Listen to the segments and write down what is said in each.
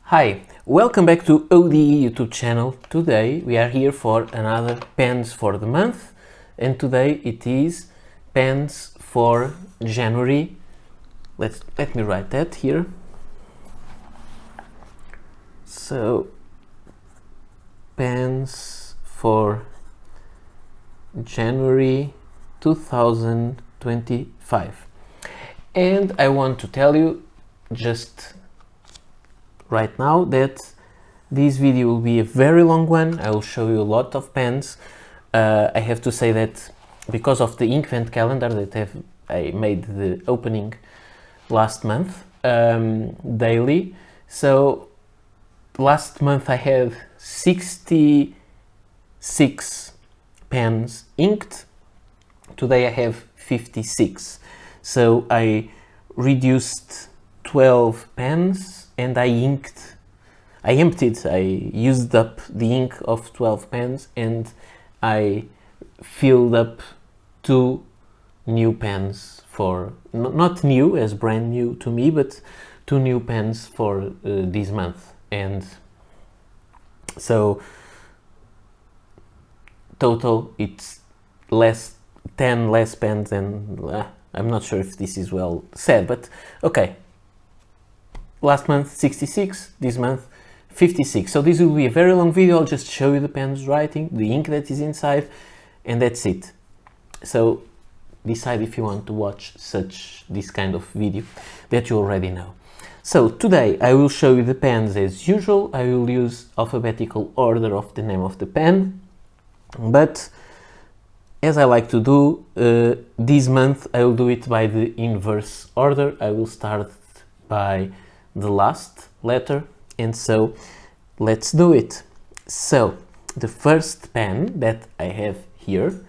Hi, welcome back to ODE YouTube channel. Today we are here for another pens for the month, and today it is pens for January. Let me write that here. So pens for January 2025, and I want to tell you just right now that this video will be a very long one. I will show you a lot of pens. I have to say that because of the ink vent calendar that I made the opening last month daily. So last month I had 66 pens inked. Today I have 56. So I reduced 12 pens and I used up the ink of 12 pens, and I filled up 2 new pens for, not new as brand new to me, but 2 new pens for this month. And so total it's 10 less pens, and I'm not sure if this is well said, but okay. Last month 66, this month 56. So this will be a very long video. I'll just show you the pens writing, the ink that is inside, and that's it. So decide if you want to watch this kind of video that you already know. So today I will show you the pens as usual. I will use alphabetical order of the name of the pen, but as I like to do, this month I will do it by the inverse order. I will start by the last letter, and so let's do it. So the first pen that I have here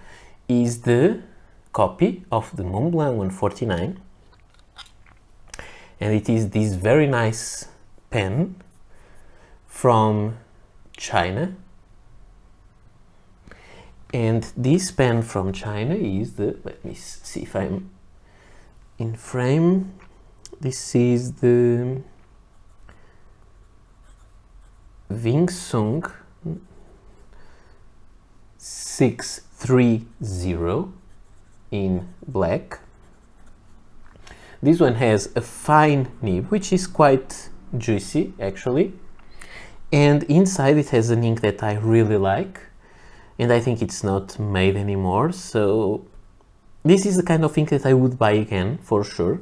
is the copy of the Montblanc 149, and it is this very nice pen from China. And this pen from China is the, let me see if I'm in frame, this is the Vanishing 630 in black. This one has a fine nib, which is quite juicy actually, and inside it has an ink that I really like, and I think it's not made anymore, so this is the kind of ink that I would buy again for sure,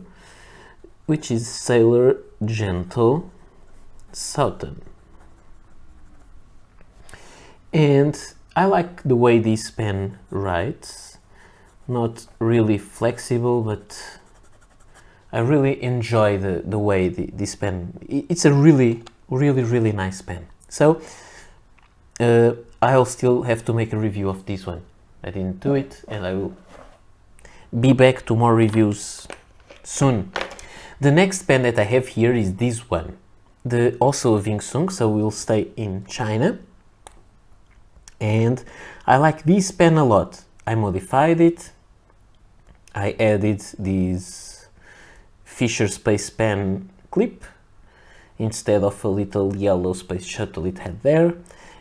which is Sailor Gentle Southern. And I like the way this pen writes. Not really flexible, but I really enjoy the way this pen, it's a really nice pen. So I'll still have to make a review of this one. I didn't do it, and I will be back to more reviews soon. The next pen that I have here is this one, also a Vanishing, so we'll stay in China. And I like this pen a lot. I modified it. I added this Fisher Space Pen clip instead of a little yellow space shuttle it had there.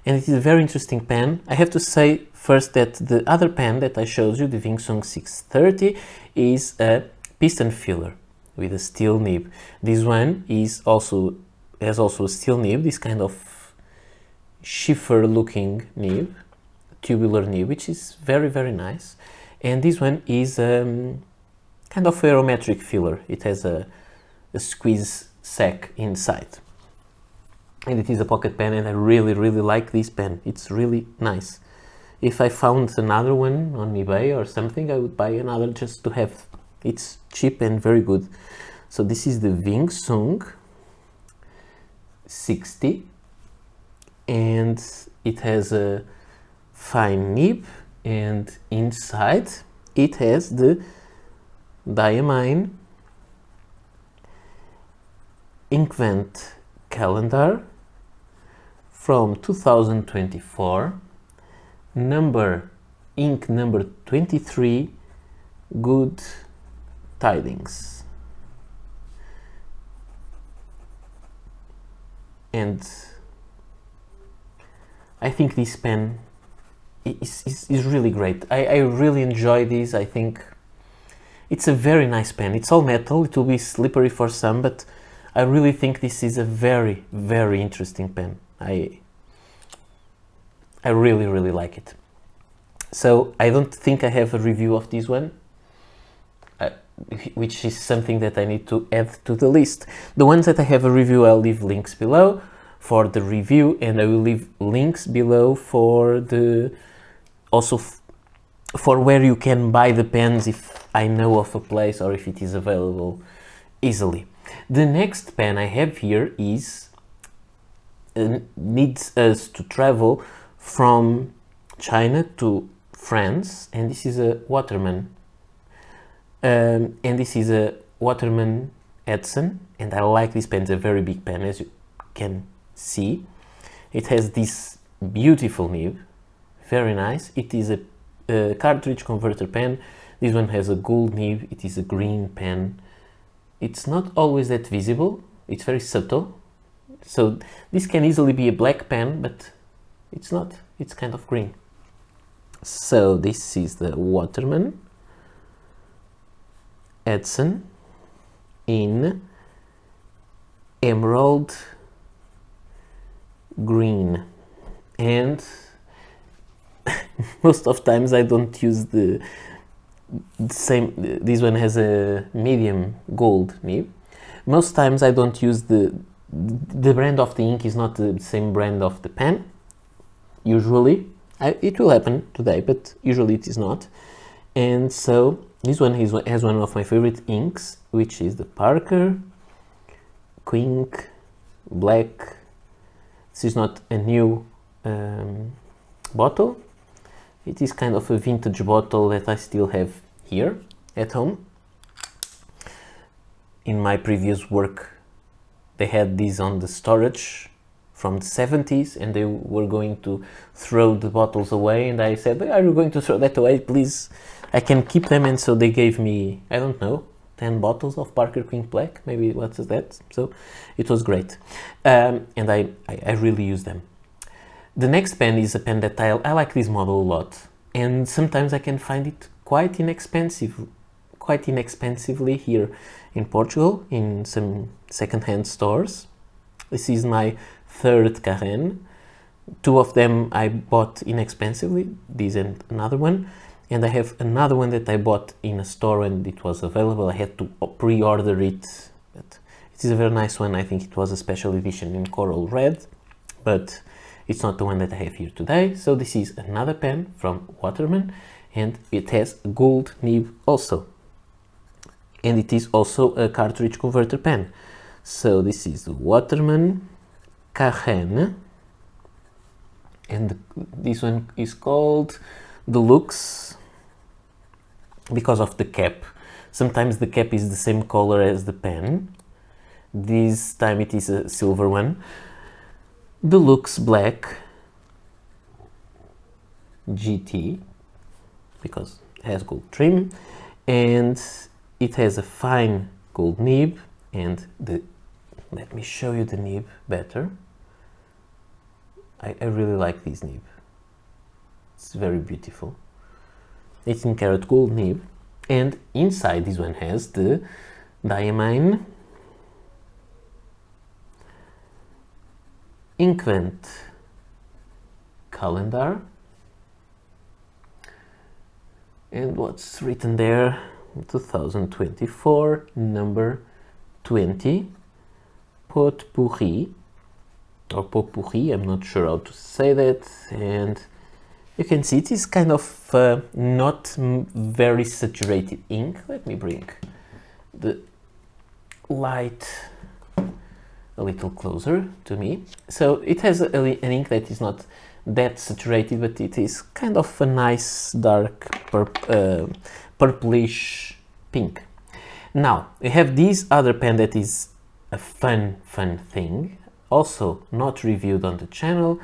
And it is a very interesting pen. I have to say first that the other pen that I showed you, the Vanishing 630, is a piston filler with a steel nib. This one has also a steel nib, this kind of Sheaffer looking nib, tubular nib, which is very nice. And this one is kind of aerometric filler. It has a squeeze sac inside, and it is a pocket pen, and I really like this pen. It's really nice. If I found another one on eBay or something, I would buy another just to have. It's cheap and very good. So this is the Vanishing 60, and it has a fine nib, and inside it has the diamine ink vent calendar from 2024, ink number 23, Good Tidings. and I think this pen is really great. I really enjoy this. I think it's a very nice pen. It's all metal, it will be slippery for some, but I really think this is a very, very interesting pen. I really like it. So I don't think I have a review of this one, which is something that I need to add to the list. The ones that I have a review, I'll leave links below for the review, and I will leave links below for the also for where you can buy the pens if I know of a place or if it is available easily. The next pen I have here is needs us to travel from China to France, and this is a Waterman. And this is a Waterman Edson, and I like this pen. It's a very big pen, as you can see. It has this beautiful nib, very nice. It is a cartridge converter pen. This one has a gold nib. It is a green pen. It's not always that visible. It's very subtle. So this can easily be a black pen, but it's not. It's kind of green. So this is the Waterman Edson in emerald green, and most of times I don't use the same. This one has a medium gold nib. Most times I don't use the brand of the ink is not the same brand of the pen. Usually, it will happen today, but usually it is not. And so this one has one of my favorite inks, which is the Parker Quink Black. This is not a new bottle. It is kind of a vintage bottle that I still have here at home. In my previous work, they had these on the storage from the 70s, and they were going to throw the bottles away, and I said, are you going to throw that away? Please, I can keep them. And so they gave me, I don't know, 10 bottles of Parker Quink Black, maybe. What's that? So it was great, and I really use them. The next pen is a pen that I like this model a lot, and sometimes I can find it quite inexpensively here in Portugal in some second-hand stores. This is my third Carène. Two of them I bought inexpensively, this and another one, and I have another one that I bought in a store when it was available. I had to pre-order it, but it is a very nice one. I think it was a special edition in coral red, but it's not the one that I have here today. So this is another pen from Waterman, and it has a gold nib also, and it is also a cartridge converter pen. So this is the Waterman Carène, and this one is called Deluxe because of the cap. Sometimes the cap is the same color as the pen. This time it is a silver one. Deluxe Black GT because it has gold trim, and it has a fine gold nib, and let me show you the nib better. I really like this nib. It's very beautiful. 18 karat gold nib, and inside this one has the diamine Inkvent calendar, and what's written there? 2024 number 20 potpourri or potpourri, I'm not sure how to say that. And you can see it is kind of not very saturated ink. Let me bring the light a little closer to me. So it has an ink that is not that saturated, but it is kind of a nice dark purplish pink. Now we have this other pen that is a fun thing, also not reviewed on the channel.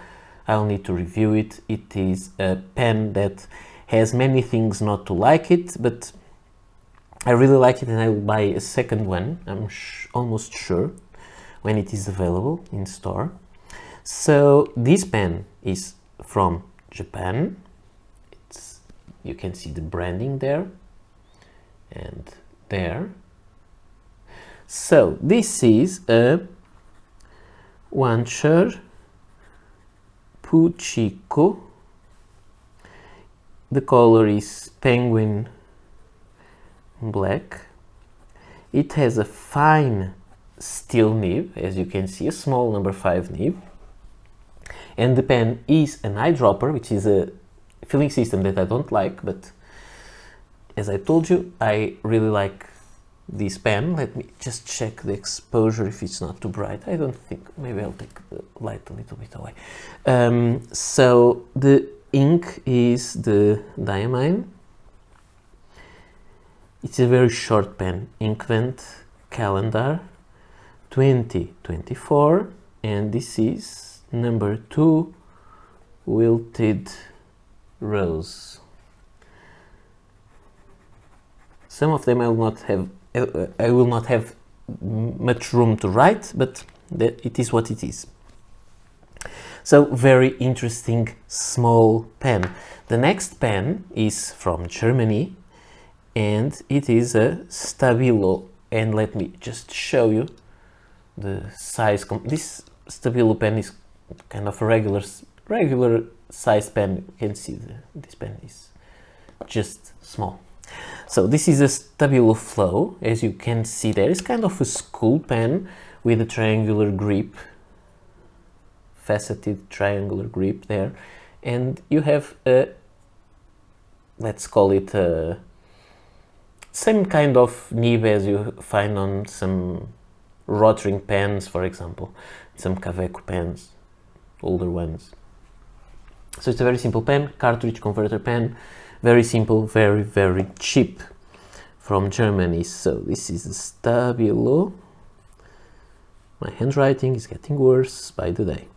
I'll need to review it. It is a pen that has many things not to like it, but I really like it, and I will buy a second one, I'm almost sure. when it is available in store. So this pen is from Japan. You can see the branding there and there. So this is a Wancher Puchiko. The color is penguin black. It has a fine steel nib, as you can see, a small number 5 nib. And the pen is an eyedropper, which is a filling system that I don't like, but as I told you, I really like this pen. Let me just check the exposure if it's not too bright. I don't think, maybe I'll take the light a little bit away. So the ink is the Diamine. It's a very short pen, Inkvent Calendar 2024, and this is number 2 Wilted Rose. Some of them I will not have much room to write, but it is what it is. So very interesting small pen. The next pen is from Germany, and it is a Stabilo, and let me just show you the size. This Stabilo pen is kind of a regular size pen. You can see this pen is just small. So this is a Stabilo Flow. As you can see, there is kind of a school pen with a triangular grip, faceted triangular grip there, and you have a, let's call it a same kind of nib as you find on some Rotring pens, for example, some Kaweco pens, older ones. So it's a very simple pen, cartridge converter pen, very simple, very, very cheap, from Germany. So this is a Stabilo. My handwriting is getting worse by the day.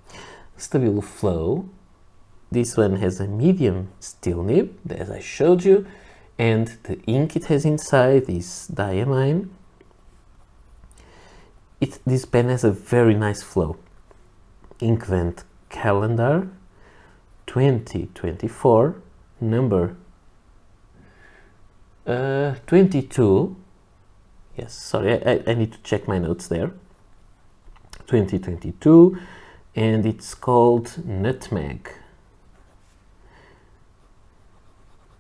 Stabilo Flow. This one has a medium steel nib, as I showed you, and the ink it has inside is Diamine. This pen has a very nice flow. Inkvent Calendar 2024, number 22. Yes, sorry, I need to check my notes there. 2022, and it's called Nutmeg.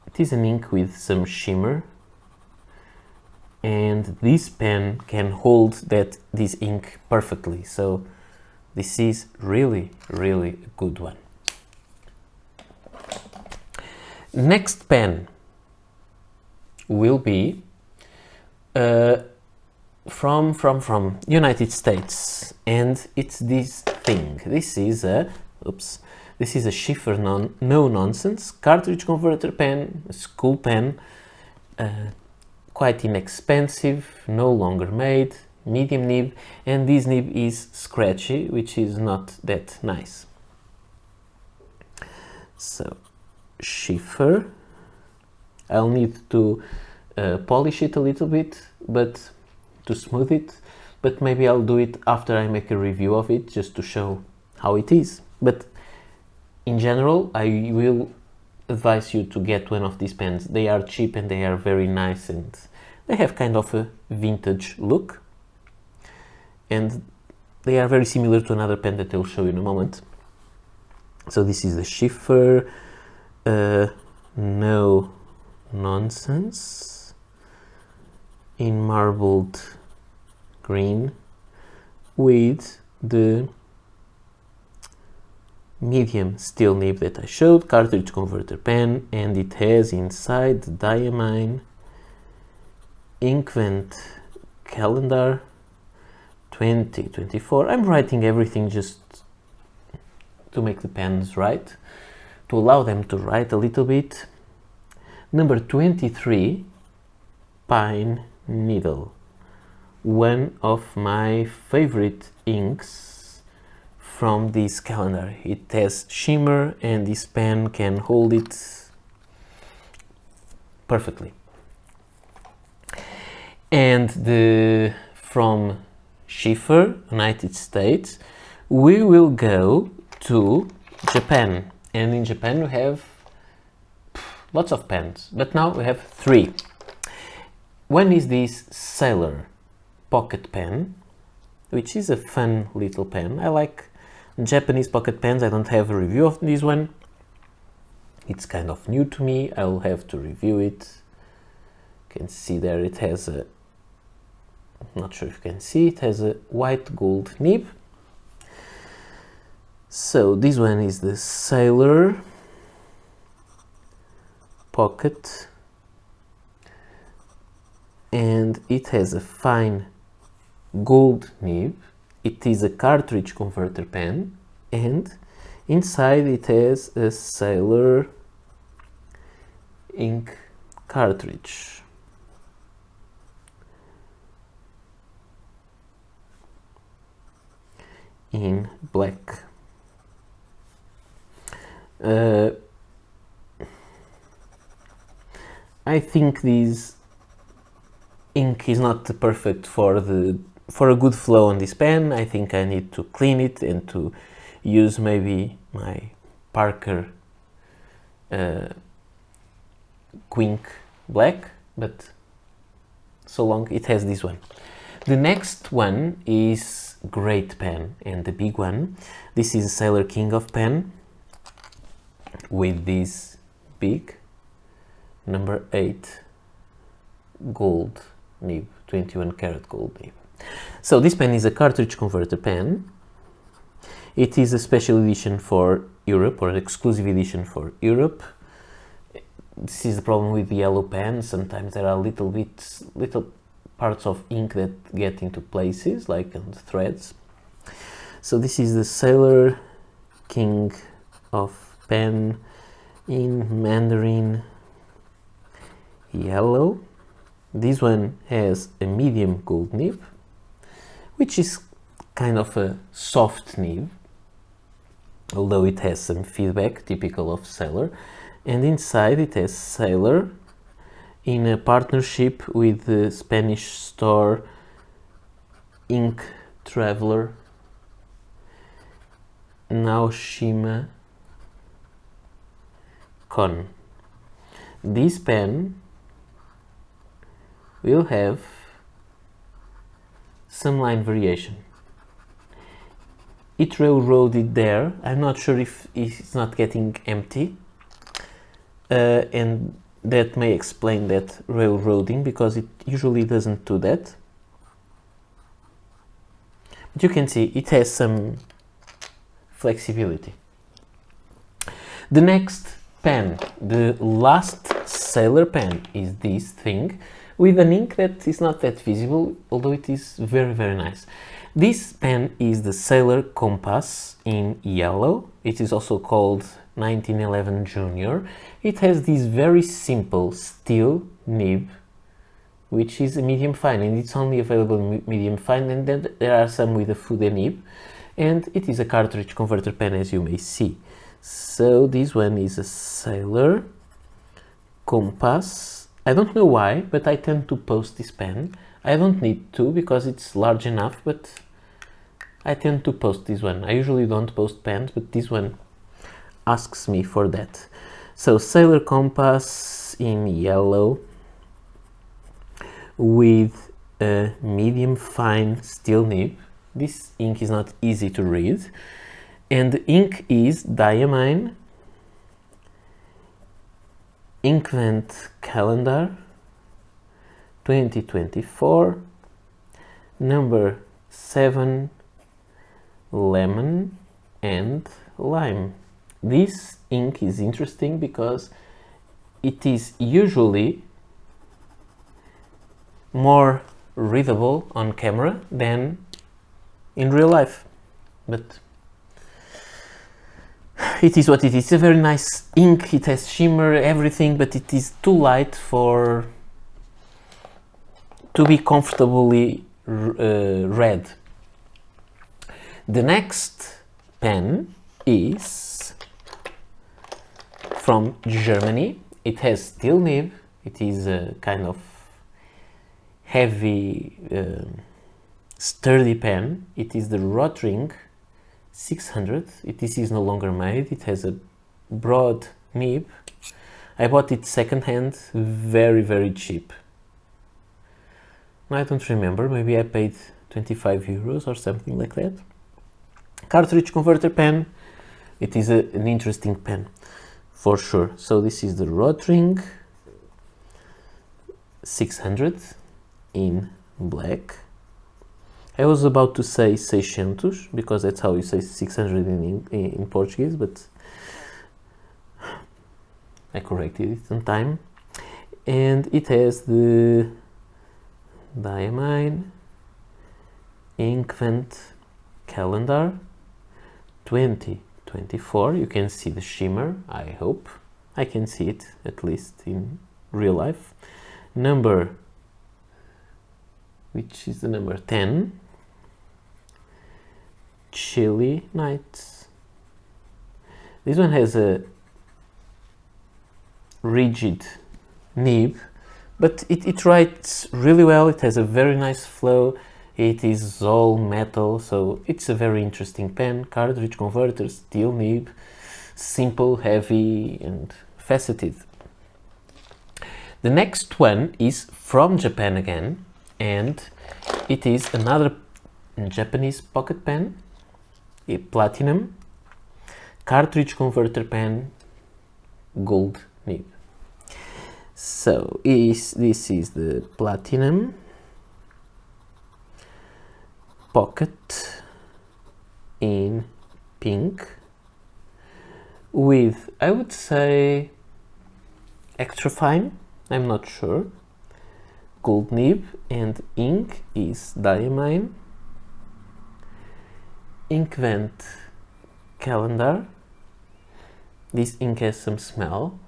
It is an ink with some shimmer, and this pen can hold this ink perfectly. So this is really, really a good one. Next pen will be from United States, and it's this thing. This is a Sheaffer NoNonsense cartridge converter pen, a school pen, quite inexpensive, no longer made, medium nib, and this nib is scratchy, which is not that nice. So Sheaffer, I'll need to polish it a little bit, but to smooth it, but maybe I'll do it after I make a review of it, just to show how it is. But in general, I will advise you to get one of these pens. They are cheap and they are very nice, and they have kind of a vintage look, and they are very similar to another pen that I'll show you in a moment. So this is the Sheaffer NoNonsense in marbled green with the medium steel nib that I showed, cartridge converter pen, and it has inside the Diamine Inkvent Calendar 2024. I'm writing everything just to make the pens right, to allow them to write a little bit. Number 23, Pine Needle, one of my favorite inks from this calendar. It has shimmer, and this pen can hold it perfectly. And from Sheaffer, United States, we will go to Japan. And in Japan we have lots of pens, but now we have 3. One is this Sailor pocket pen, which is a fun little pen. I like Japanese pocket pens. I don't have a review of this one. It's kind of new to me. I'll have to review it. You can see there it has a, I'm not sure if you can see, it has a white gold nib. So this one is the Sailor pocket, and it has a fine gold nib. It is a cartridge converter pen, and inside it has a Sailor ink cartridge. In black. I think this ink is not perfect for a good flow on this pen. I think I need to clean it and to use maybe my Parker Quink Black, but so long it has this one. The next one is great pen, and the big one. This is Sailor King of pen with this big number 8 gold nib, 21 karat gold nib. So this pen is a cartridge converter pen. It is a special edition for Europe, or an exclusive edition for Europe. This is the problem with the yellow pens. Sometimes there are little parts of ink that get into places, like on the threads. So this is the Sailor King of pen in Mandarin Yellow. This one has a medium gold nib, which is kind of a soft nib, although it has some feedback typical of Sailor. And inside it has Sailor in a partnership with the Spanish store Ink Traveler Naoshima Con. This pen will have some line variation. It railroaded there. I'm not sure if it's not getting empty, and that may explain that railroading, because it usually doesn't do that. But you can see it has some flexibility. The next pen, the last Sailor pen, is this thing with an ink that is not that visible, although it is very, very nice. This pen is the Sailor Compass in yellow. It is also called 1911 Junior. It has this very simple steel nib, which is a medium fine, and it's only available in medium fine, and then there are some with a Fude nib, and it is a cartridge converter pen, as you may see. So this one is a Sailor Compass. I don't know why, but I tend to post this pen. I don't need to because it's large enough, but I tend to post this one. I usually don't post pens, but this one asks me for that. So Sailor Compass in yellow with a medium fine steel nib. This ink is not easy to read, and the ink is Diamine Inkvent Calendar 2024 number 7 Lemon and Lime. This ink is interesting because it is usually more readable on camera than in real life, but it is what it is. It's a very nice ink. It has shimmer, everything, but it is too light to be comfortably read. The next pen is from Germany. It has steel nib. It is a kind of heavy sturdy pen. It is the Rotring 600. This is no longer made. It has a broad nib. I bought it secondhand, very cheap. I don't remember, maybe I paid 25 euros or something like that. Cartridge converter pen. It is an interesting pen for sure. So this is the Rotring 600 in black. I was about to say 600 because that's how you say 600 in Portuguese, but I corrected it on time. And it has the Diamine Inkvent calendar 2024. You can see the shimmer, I hope. I can see it at least in real life. Number, which is the number 10, Chilly Nights. This one has a rigid nib, but it writes really well. It has a very nice flow. It is all metal, so it's a very interesting pen. Cartridge converter, steel nib, simple, heavy and faceted. The next one is from Japan again, and it is another Japanese pocket pen, a platinum, cartridge converter pen, gold nib. So this is the platinum pocket in pink with, I would say, extra fine, I'm not sure, gold nib, and ink is Diamine Inkvent calendar. This ink has some smell.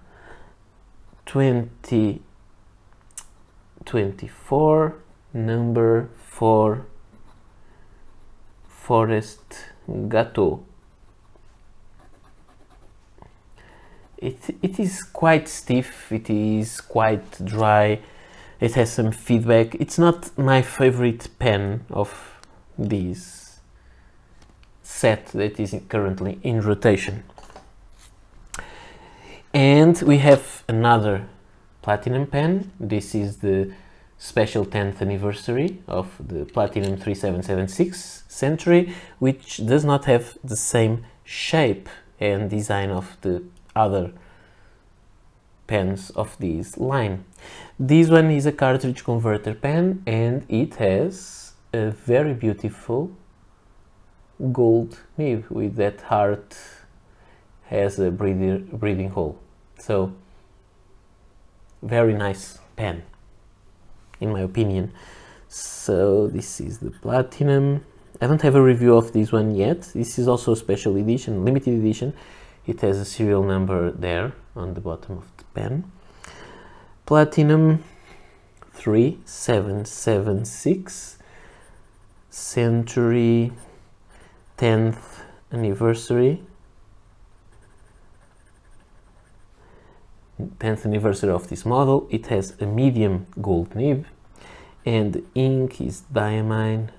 2024, number 4, Forest Gâteau. It is quite stiff, it is quite dry, it has some feedback. It's not my favorite pen of this set that is currently in rotation. And we have another platinum pen. This is the special 10th anniversary of the Platinum 3776 Century, which does not have the same shape and design of the other pens of this line. This one is a cartridge converter pen, and it has a very beautiful gold nib with that heart has a breathing hole. So very nice pen in my opinion. So this is the platinum. I don't have a review of this one yet. This is also a special edition, limited edition. It has a serial number there on the bottom of the pen. Platinum 3776 Century 10th anniversary. 10th anniversary of this model. It has a medium gold nib, and the ink is Diamine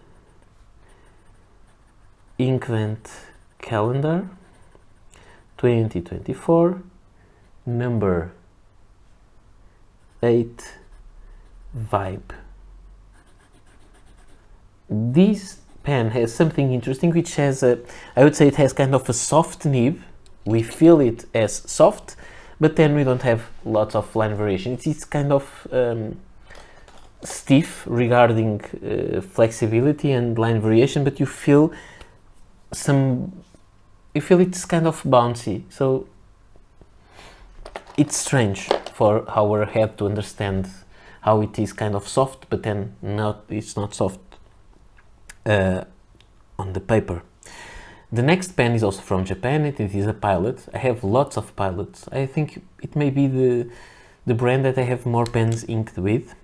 Inkvent calendar 2024, number 8, Vibe. This pen has something interesting, which has a, I would say it has kind of a soft nib. We feel it as soft, but then we don't have lots of line variation. It's kind of stiff regarding flexibility and line variation, but you feel it's kind of bouncy. So it's strange for our head to understand how it is kind of soft, but then it's not soft on the paper. The next pen is also from Japan. It is a Pilot. I have lots of Pilots. I think it may be the brand that I have more pens inked with.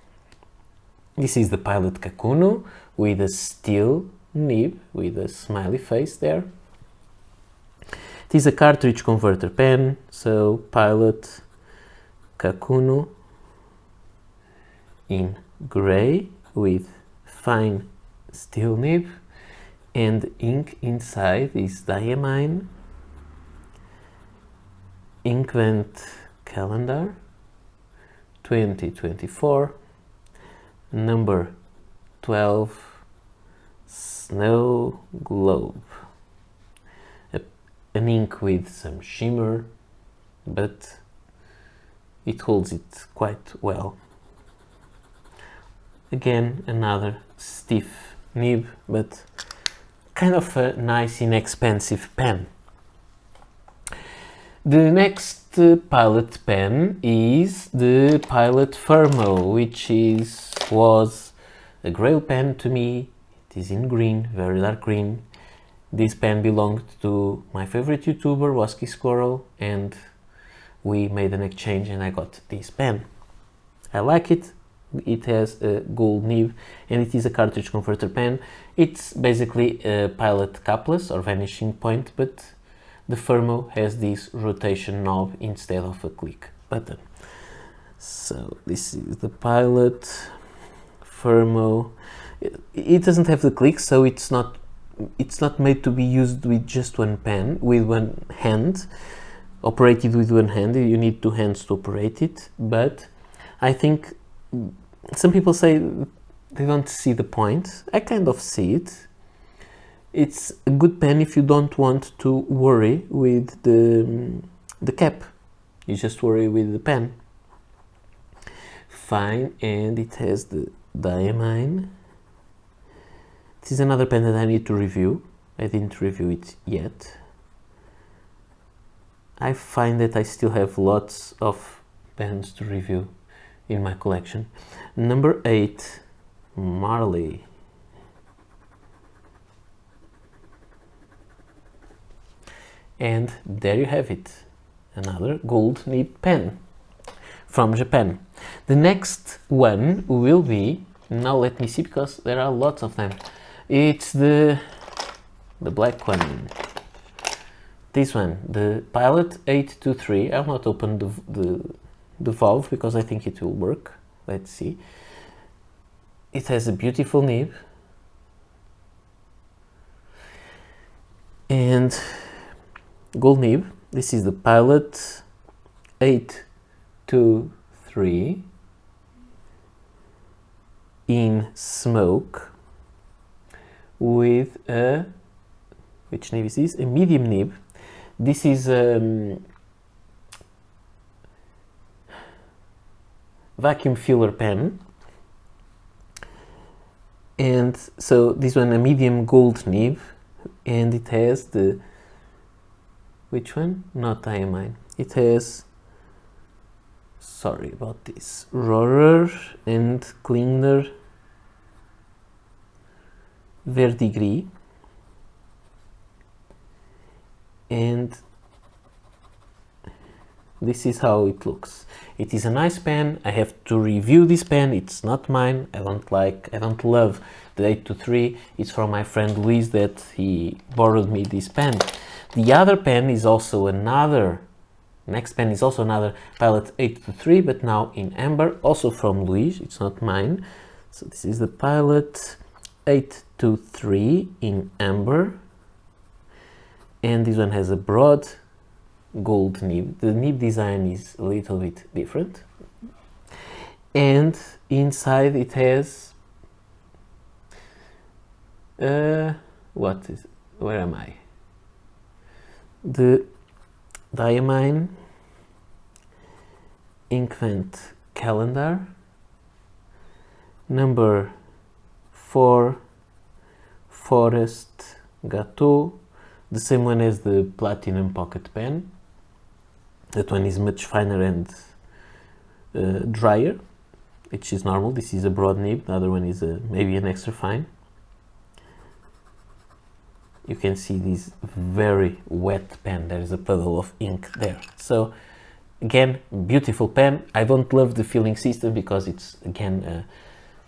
This is the Pilot Kakuno with a steel nib with a smiley face there. It is a cartridge converter pen, so Pilot Kakuno in gray with fine steel nib, and ink inside is diamine, Inkvent calendar 2024, number 12, snow globe. An ink with some shimmer, but it holds it quite well. Again, another stiff nib, but kind of a nice inexpensive pen. The next Pilot pen is the Pilot Fermo, which was a grail pen to me. It is in green, very dark green. This pen belonged to my favorite YouTuber, Wasky Squirrel, and we made an exchange and I got this pen. I like it. It has a gold nib and it is a cartridge converter pen. It's basically a Pilot capless or vanishing point, but the Fermo has this rotation knob instead of a click button. So this is the Pilot Fermo. It doesn't have the click, so it's not made to be used with just one pen, with one hand, operated with one hand. You need two hands to operate it, but I think some people say they don't see the point. I kind of see it. It's a good pen if you don't want to worry with the cap. You just worry with the pen. Fine, and it has the diamine. This is another pen that I need to review. I didn't review it yet. I find that I still have lots of pens to review in my collection. Number 8, Marley. And there you have it, another gold nib pen from Japan. The next one will be, now let me see because there are lots of them. It's the black one. This one, the Pilot 823. I'll not open the valve because I think it will work. Let's see. It has a beautiful nib. And gold nib. This is the Pilot 823 in smoke with a, which nib is this? A medium nib. This is vacuum filler pen, and so this one a medium gold nib, and it has the, which one? Not diamine. It has, sorry about this, Rohrer and Klingner Verdigris, and this is how it looks. It is a nice pen. I have to review this pen. It's not mine. I don't love the 823. It's from my friend Luis that he borrowed me this pen. The other pen is also another, next pen is also another Pilot 823, but now in amber, also from Luis. It's not mine. So this is the Pilot 823 in amber, and this one has a broad gold nib. The nib design is a little bit different, and inside it has what is, where am I? The diamine Inkvent calendar, number 4 Forest Gâteau, the same one as the Platinum Pocket Pen. That one is much finer and drier, which is normal. This is a broad nib, the other one is maybe an extra fine. You can see this very wet pen. There is a puddle of ink there. So again, beautiful pen. I don't love the filling system because it's again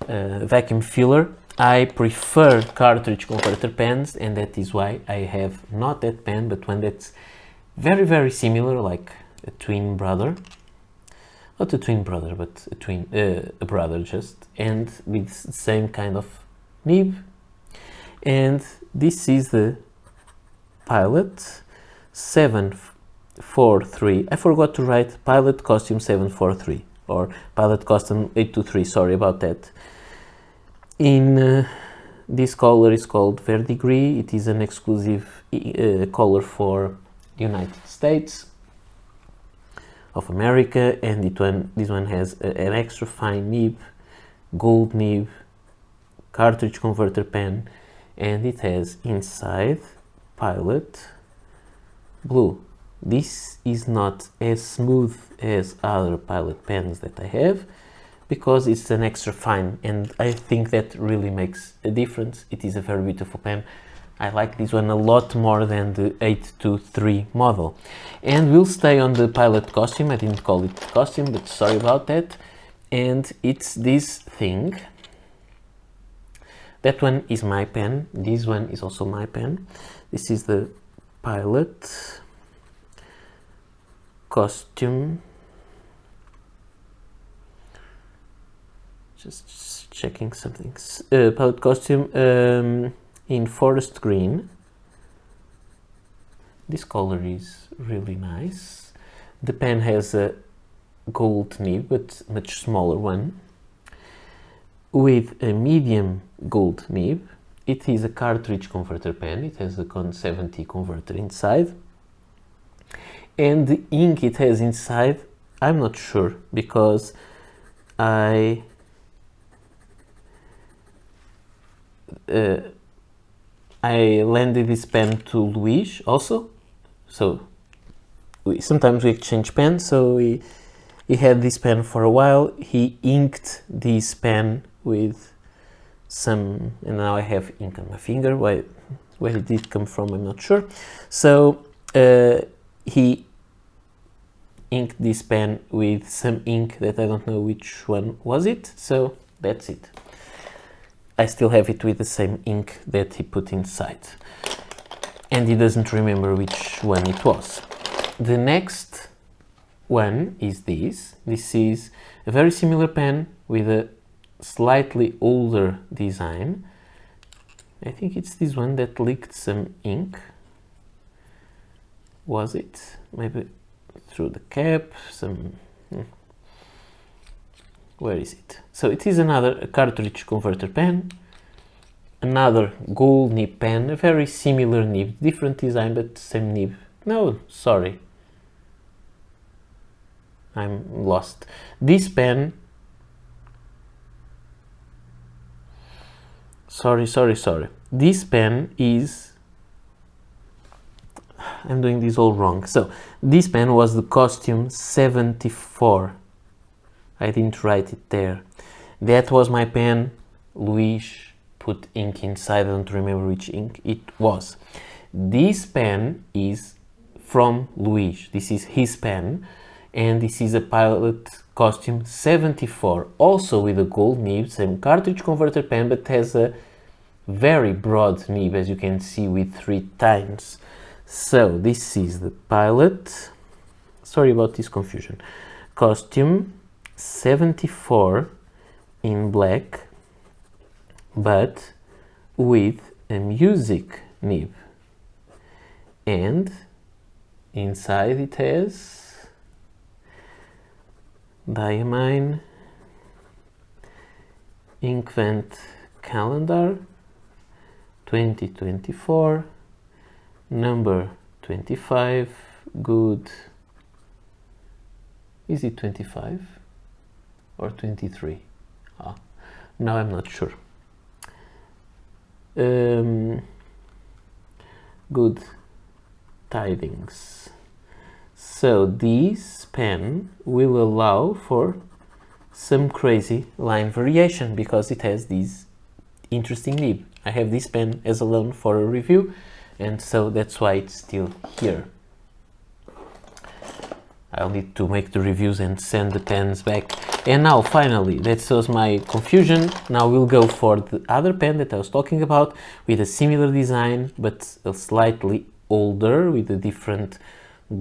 a vacuum filler. I prefer cartridge converter pens, and that is why I have not that pen, but one that's very, very similar, like a twin brother. Not a twin brother, but a brother just, and with the same kind of nib And this is the Pilot 743. I forgot to write Pilot Costume 743 or Pilot Custom 823, sorry about that. In this color is called Verdigris. It is an exclusive color for the United States of America, and this one has an extra fine nib, gold nib, cartridge converter pen, and it has inside Pilot blue. This is not as smooth as other Pilot pens that I have because it's an extra fine, and I think that really makes a difference. It is a very beautiful pen. I like this one a lot more than the 823 model. And we'll stay on the Pilot costume. I didn't call it costume, but sorry about that. And it's this thing. That one is my pen. This one is also my pen. This is the Pilot costume. Just checking something. Pilot costume in forest green. This color is really nice. The pen has a gold nib, but much smaller one, with a medium gold nib. It is a cartridge converter pen. It has a Con 70 converter inside. And the ink it has inside, I'm not sure, because I lended this pen to Luis also, so sometimes we exchange pens. So he had this pen for a while. He inked this pen with some, and now I have ink on my finger. Where it did come from, I'm not sure. So he inked this pen with some ink that I don't know which one was it. So that's it. I still have it with the same ink that he put inside, and he doesn't remember which one it was. The next one is this. This is a very similar pen with a slightly older design. I think it's this one that leaked some ink. Was it? Maybe through the cap, some... Where is it? So it is another cartridge converter pen, another gold nib pen, a very similar nib, different design but same nib. No, sorry, I'm lost. This pen, sorry. This pen is, I'm doing this all wrong. So this pen was the Costume 74. I didn't write it there. That was my pen. Luis put ink inside. I don't remember which ink it was. This pen is from Luis. This is his pen, and this is a Pilot Costume 74, also with a gold nib, same cartridge converter pen, but has a very broad nib, as you can see, with 3 tines. So this is the Pilot, sorry about this confusion, Costume 74 in black, but with a music nib, and inside it has Diamine Inkvent Calendar 2024, number 25, good, is it 25 or 23? Now I'm not sure. Good tidings. So this pen will allow for some crazy line variation because it has this interesting nib. I have this pen as a loan for a review, and so that's why it's still here. I'll need to make the reviews and send the pens back. And now finally, that shows my confusion. Now we'll go for the other pen that I was talking about, with a similar design but a slightly older, with a different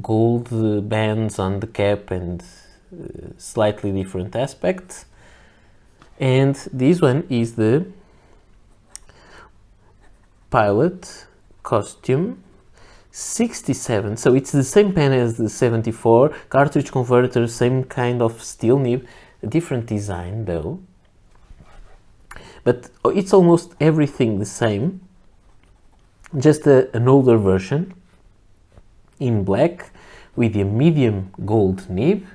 gold bands on the cap and slightly different aspects. And this one is the Pilot Costume 67. So it's the same pen as the 74, cartridge converter, same kind of steel nib, a different design though, but it's almost everything the same, just an older version in black with a medium gold nib,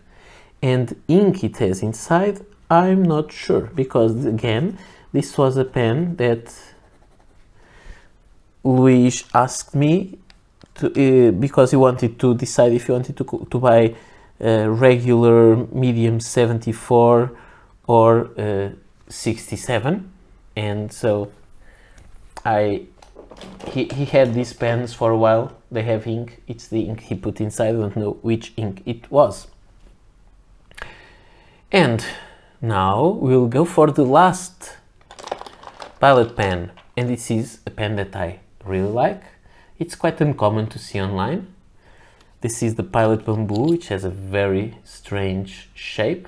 and ink it has inside, I'm not sure, because again this was a pen that Luis asked me to, because he wanted to decide if he wanted to buy regular medium 74 or 67, and so he had these pens for a while. They have ink, it's the ink he put inside, I don't know which ink it was. And now we'll go for the last Pilot pen, and this is a pen that I really like. It's quite uncommon to see online. This is the Pilot Bamboo, which has a very strange shape.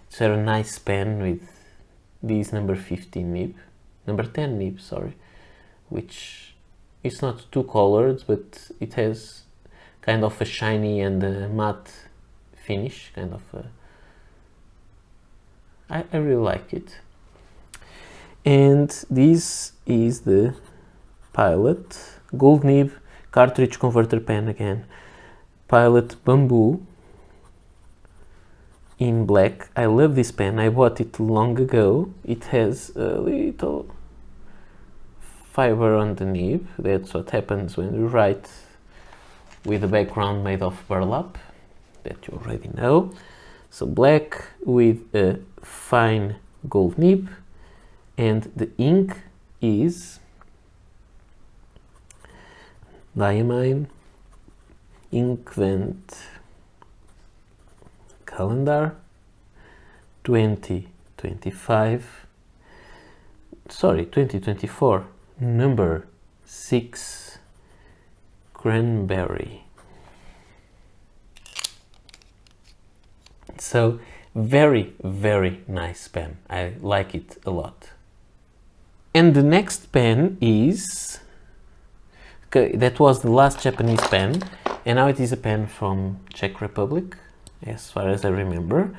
It's a very nice pen with this number 15 nib, number 10 nib, sorry, which is not too colored, but it has kind of a shiny and a matte finish, kind of a, I really like it. And this is the Pilot gold nib cartridge converter pen again. Pilot Bamboo in black. I love this pen. I bought it long ago. It has a little fiber on the nib. That's what happens when you write with a background made of burlap, that you already know. So black with a fine gold nib, and the ink is Lamy Inkvent Calendar 2024, number 6 Cranberry. So very, very nice pen. I like it a lot. And the next pen is, okay, that was the last Japanese pen, and now it is a pen from Czech Republic, as far as I remember,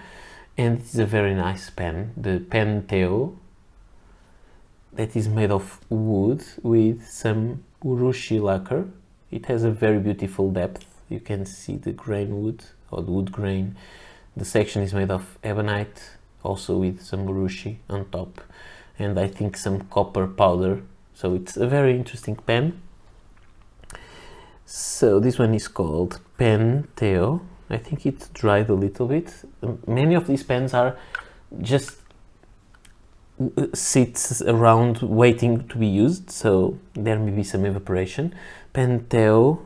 and it's a very nice pen, the Pen Teo, that is made of wood with some urushi lacquer. It has a very beautiful depth. You can see the grain wood, or the wood grain. The section is made of ebonite, also with some urushi on top, and I think some copper powder. So it's a very interesting pen. So this one is called Pen Teo. I think it dried a little bit. Many of these pens are just sits around waiting to be used, so there may be some evaporation. Pen Teo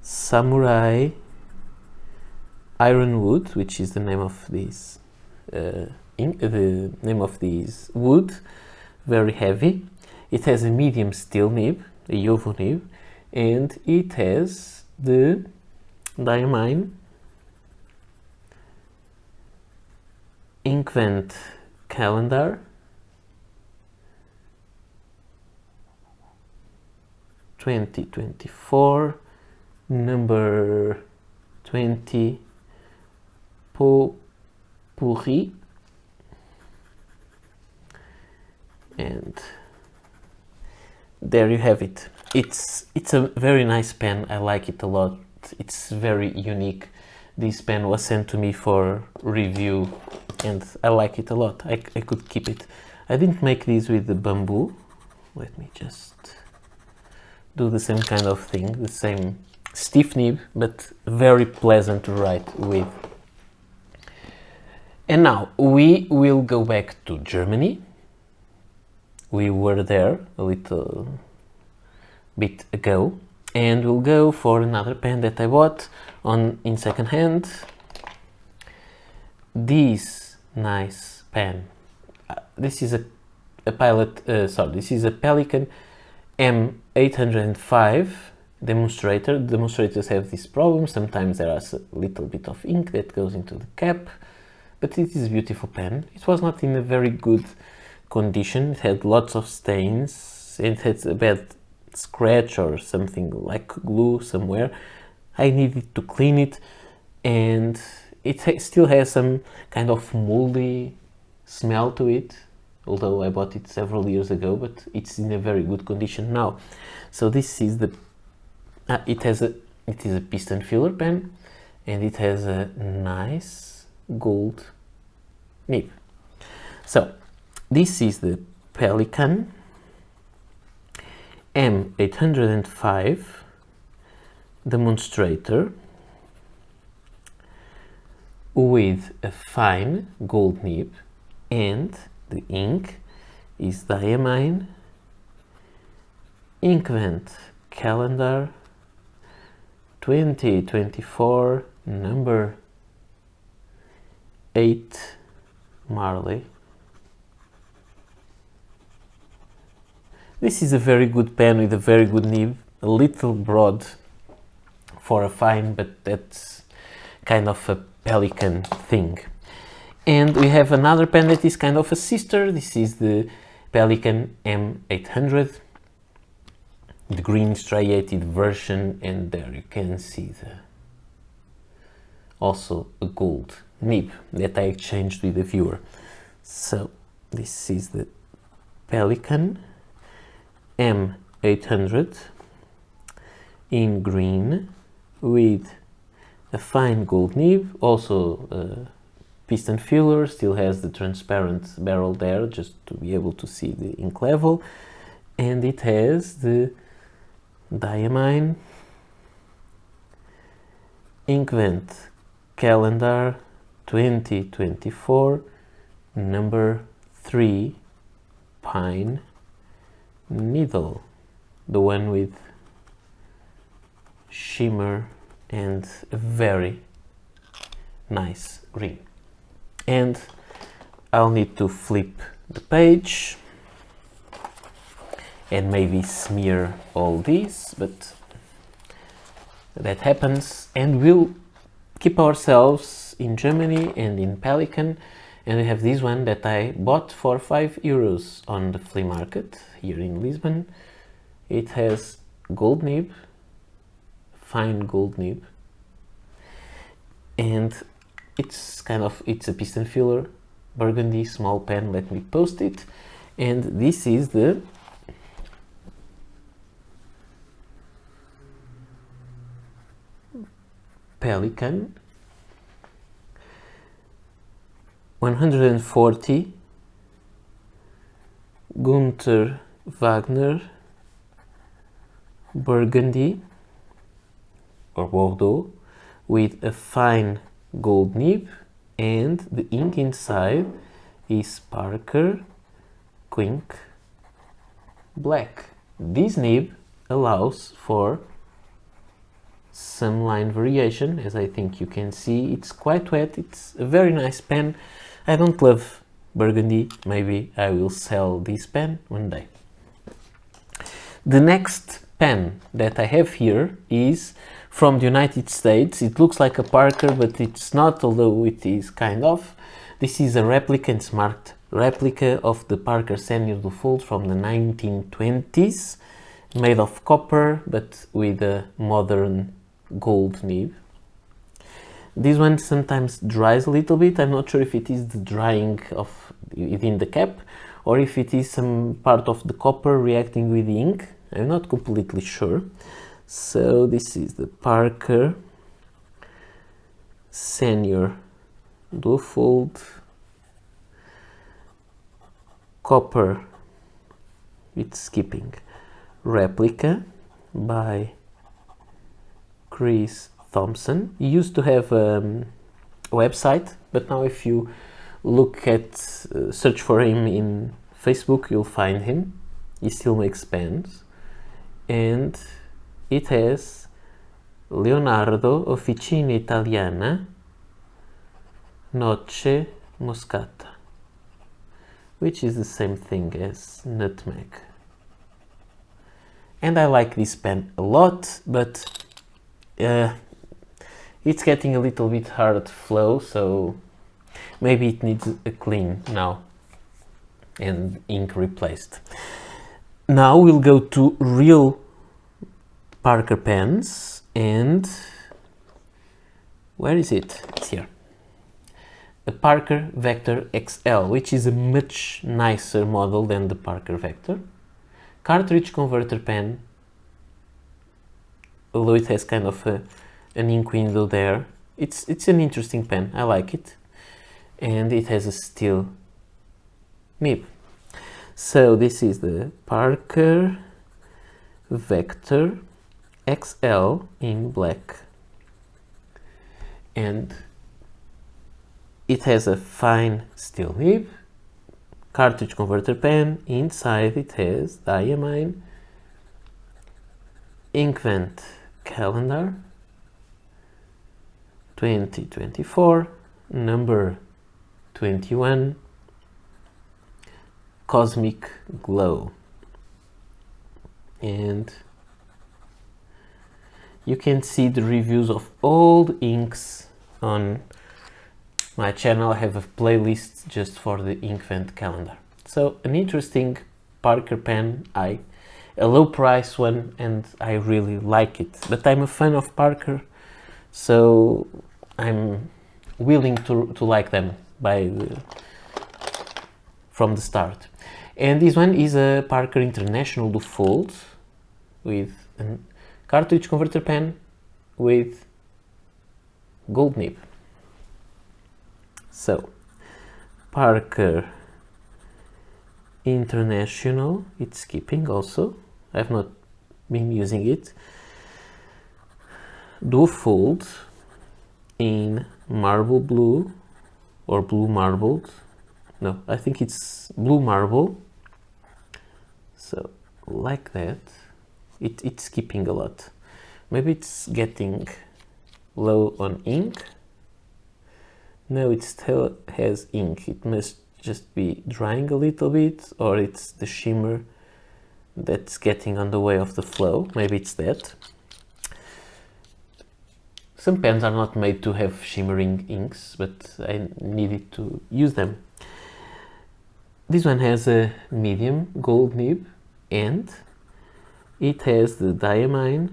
Samurai Ironwood, which is the name of this the name of this wood, very heavy. It has a medium steel nib, a Yovo nib, and it has the Lamy Inkvent Calendar 2024, number 20 Potpourri, and there you have it. It's a very nice pen. I like it a lot. It's very unique. This pen was sent to me for review, and I like it a lot. I could keep it. I didn't make these with the bamboo. Let me just do the same kind of thing, the same stiff nib, but very pleasant to write with. And now we will go back to Germany. We were there a little bit ago, and we'll go for another pen that I bought in second hand. This nice pen. This is a Pilot. This is a Pelikan M805 demonstrator. Demonstrators have this problem. Sometimes there is a little bit of ink that goes into the cap, but it is a beautiful pen. It was not in a very good condition. It had lots of stains, it has a bad scratch or something like glue somewhere. I needed to clean it, and it still has some kind of moldy smell to it, although I bought it several years ago, but it's in a very good condition now. So this is the it is a piston filler pen, and it has a nice gold nib. So this is the Pelikan M805 demonstrator with a fine gold nib, and the ink is Diamine Inkvent Calendar 2024 number 8 Marley. This is a very good pen with a very good nib, a little broad for a fine, but that's kind of a Pelikan thing. And we have another pen that is kind of a sister. This is the Pelikan M800, the green striated version, and there you can see also a gold nib that I exchanged with the viewer. So this is the Pelikan M800 in green with a fine gold nib, also piston filler, still has the transparent barrel there just to be able to see the ink level, and it has the Diamine Inkvent Calendar 2024 number 3 Pine Needle, the one with shimmer and a very nice green. And I'll need to flip the page and maybe smear all these, but that happens, and we'll keep ourselves in Germany and in Pelikan. And we have this one that I bought for €5 on the flea market here in Lisbon. It has gold nib, fine gold nib, and it's a piston filler, burgundy, small pen. Let me post it. And this is the Pelikan 140 Gunther Wagner burgundy or Bordeaux with a fine gold nib, and the ink inside is Parker Quink Black. This nib allows for some line variation, as I think you can see. It's quite wet, it's a very nice pen. I don't love burgundy, maybe I will sell this pen one day. The next pen that I have here is from the United States. It looks like a Parker, but it's not, although it is kind of. This is a replica, and smart replica of the Parker Senior Duofold from the 1920s, made of copper but with a modern gold nib. This one sometimes dries a little bit. I'm not sure if it is the drying of within the cap or if it is some part of the copper reacting with the ink. I'm not completely sure. So this is the Parker Senior Duofold copper with skipping replica by Chris Thompson. He used to have a website, but now if you look at search for him in Facebook, you'll find him. He still makes pens, and it has Leonardo Officina Italiana Noce Moscata, which is the same thing as nutmeg. And I like this pen a lot, but it's getting a little bit hard flow, so maybe it needs a clean now and ink replaced. Now we'll go to real Parker pens, and where is it? It's here. A Parker Vector XL, which is a much nicer model than the Parker Vector. Cartridge converter pen, although it has kind of an ink window there. It's an interesting pen, I like it. And it has a steel nib. So this is the Parker Vector XL in black. And it has a fine steel nib, cartridge converter pen. Inside it has diamine, ink vent calendar, 2024, number 21, cosmic glow. And you can see the reviews of all the inks on my channel. I have a playlist just for the ink vent calendar. So an interesting Parker pen, a low price one, and I really like it. But I'm a fan of Parker, so I'm willing to like them from the start. And this one is a Parker International Duofold with a cartridge converter pen with gold nib. So Parker International, it's skipping also, I've not been using it. Duofold in marble blue or blue marbled. No, I think it's blue marble. So like that. It's skipping a lot. Maybe it's getting low on ink. No, it still has ink. It must just be drying a little bit, or it's the shimmer that's getting on the way of the flow. Maybe it's that. Some pens are not made to have shimmering inks, but I needed to use them. This one has a medium gold nib, and it has the diamine.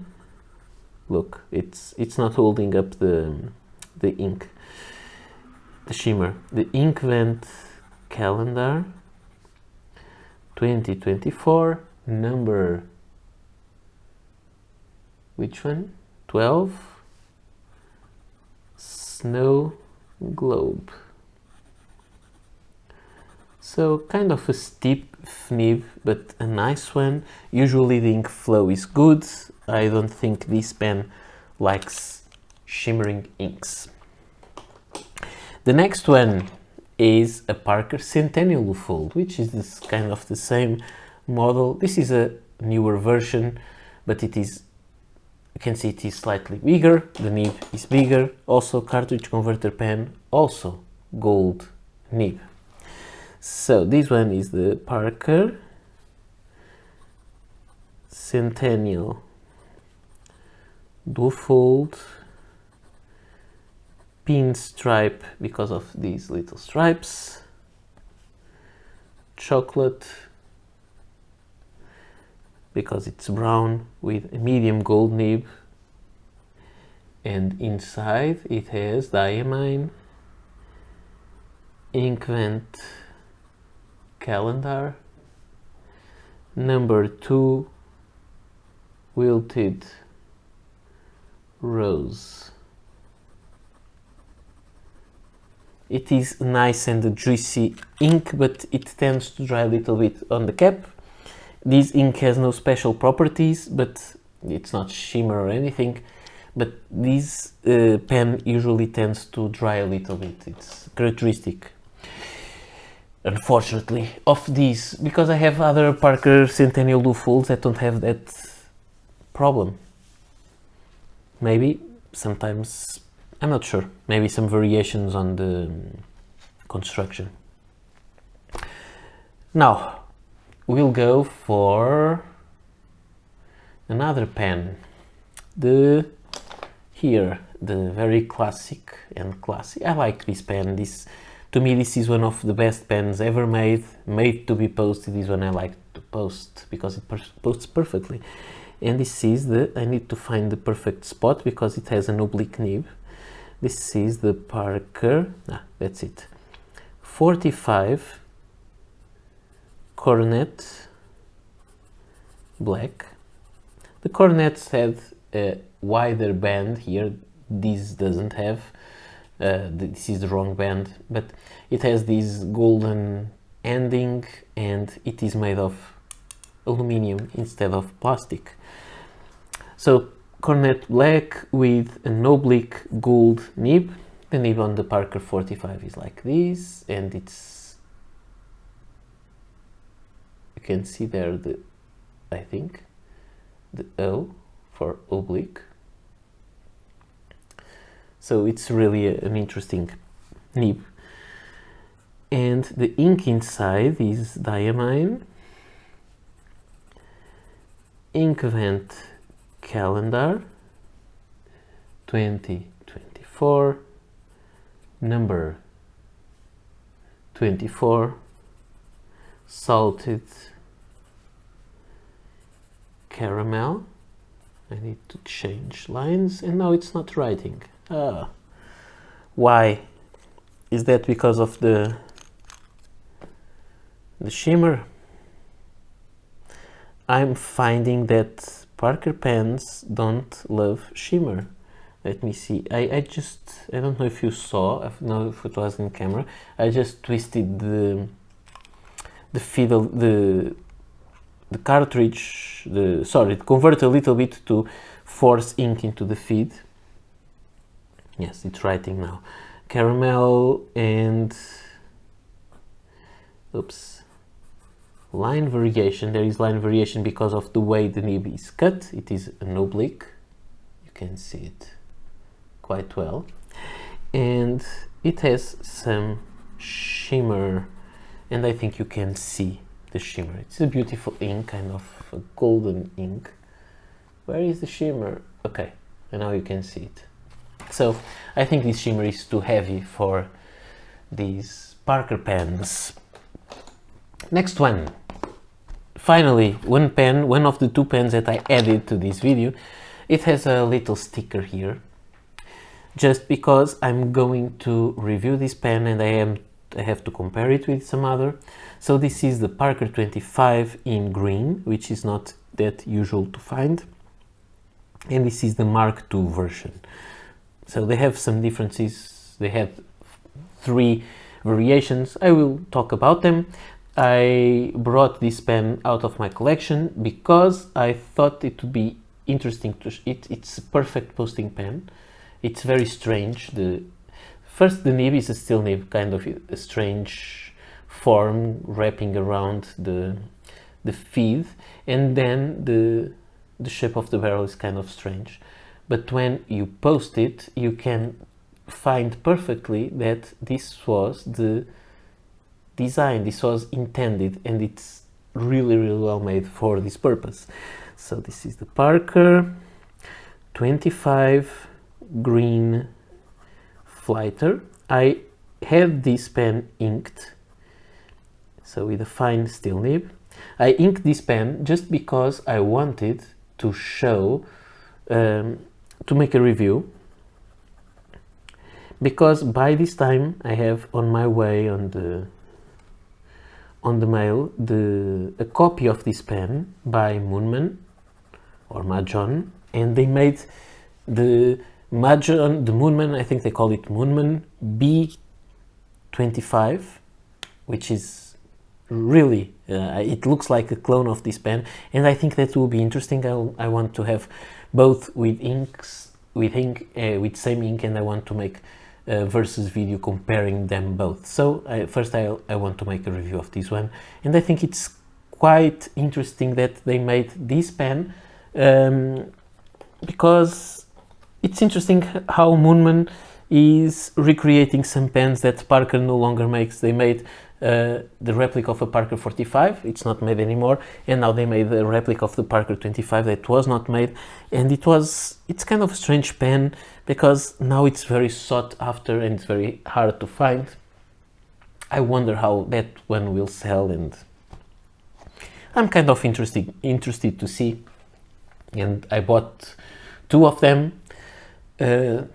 Look, it's not holding up the ink, the shimmer. The ink vent calendar, 2024, number, which one? 12, snow globe. So kind of a steep nib, but a nice one. Usually the ink flow is good. I don't think this pen likes shimmering inks. The next one is a Parker Centennial Duofold, which is this kind of the same model. This is a newer version, but it is, you can see it is slightly bigger. The nib is bigger. Also cartridge converter pen, also gold nib. So this one is the Parker Centennial Duofold Pinstripe, because of these little stripes, chocolate, because it's brown with a medium gold nib, and inside it has diamine, ink vent calendar, number 2, wilted rose. It is nice and juicy ink, but it tends to dry a little bit on the cap. This ink has no special properties, but it's not shimmer or anything. But this pen usually tends to dry a little bit. It's characteristic, unfortunately, of these, because I have other Parker Centennial Duofolds that don't have that problem. Maybe sometimes, I'm not sure, maybe some variations on the construction. Now we'll go for another pen, the very classic and classy. I like this pen, this To me, this is one of the best pens ever made to be posted. This one I like to post because it posts perfectly. And this is I need to find the perfect spot because it has an oblique nib. This is the Parker, that's it, 45 Coronet Black. The Coronets had a wider band here, this doesn't have, this is the wrong band, but it has this golden ending and it is made of aluminium instead of plastic. So Coronet Black with an oblique gold nib. The nib on the Parker 45 is like this, and it's, you can see there the, I think, the O for oblique. So it's really an interesting nib. And the ink inside is diamine, ink vent calendar 2024, number 24, salted caramel. I need to change lines, and now it's not writing. Why? Is that because of the shimmer? I'm finding that Parker pens don't love shimmer. Let me see. I don't know if you saw, I don't know if it was in camera, I just twisted the fiddle, the cartridge, the convert a little bit to force ink into the feed. Yes, it's writing now. Caramel and, oops, line variation. There is line variation because of the way the nib is cut. It is an oblique. You can see it quite well. And it has some shimmer, and I think you can see the shimmer. It's a beautiful ink, kind of a golden ink. Where is the shimmer? Okay, and now you can see it. So I think this shimmer is too heavy for these Parker pens. Next one. Finally, one pen, one of the two pens that I added to this video. It has a little sticker here, just because I'm going to review this pen and I have to compare it with some other. So this is the Parker 25 in green, which is not that usual to find. And this is the Mark II version. So they have some differences. They have 3 variations. I will talk about them. I brought this pen out of my collection because I thought it would be interesting to it's a perfect posting pen. It's very strange. First, the nib is a steel nib, kind of a strange form wrapping around the feed, and then the shape of the barrel is kind of strange. But when you post it, you can find perfectly that this was the design, this was intended, and it's really, really well made for this purpose. So this is the Parker 25 green flighter. I had this pen inked, so with a fine steel nib. I inked this pen just because I wanted to show, to make a review, because by this time I have on my way on the mail a copy of this pen by Moonman or Majohn, and they made the Moonman, I think they call it Moonman B25, which is really, it looks like a clone of this pen, and I think that will be interesting. I want to have both with inks, with same ink, and I want to make a versus video comparing them both. So first I want to make a review of this one, and I think it's quite interesting that they made this pen, because it's interesting how Moonman is recreating some pens that Parker no longer makes. They made the replica of a Parker 45, it's not made anymore, and now they made a replica of the Parker 25 that was not made, and it's kind of a strange pen because now it's very sought after and it's very hard to find. I wonder how that one will sell, and I'm kind of interested to see. And I bought two of them to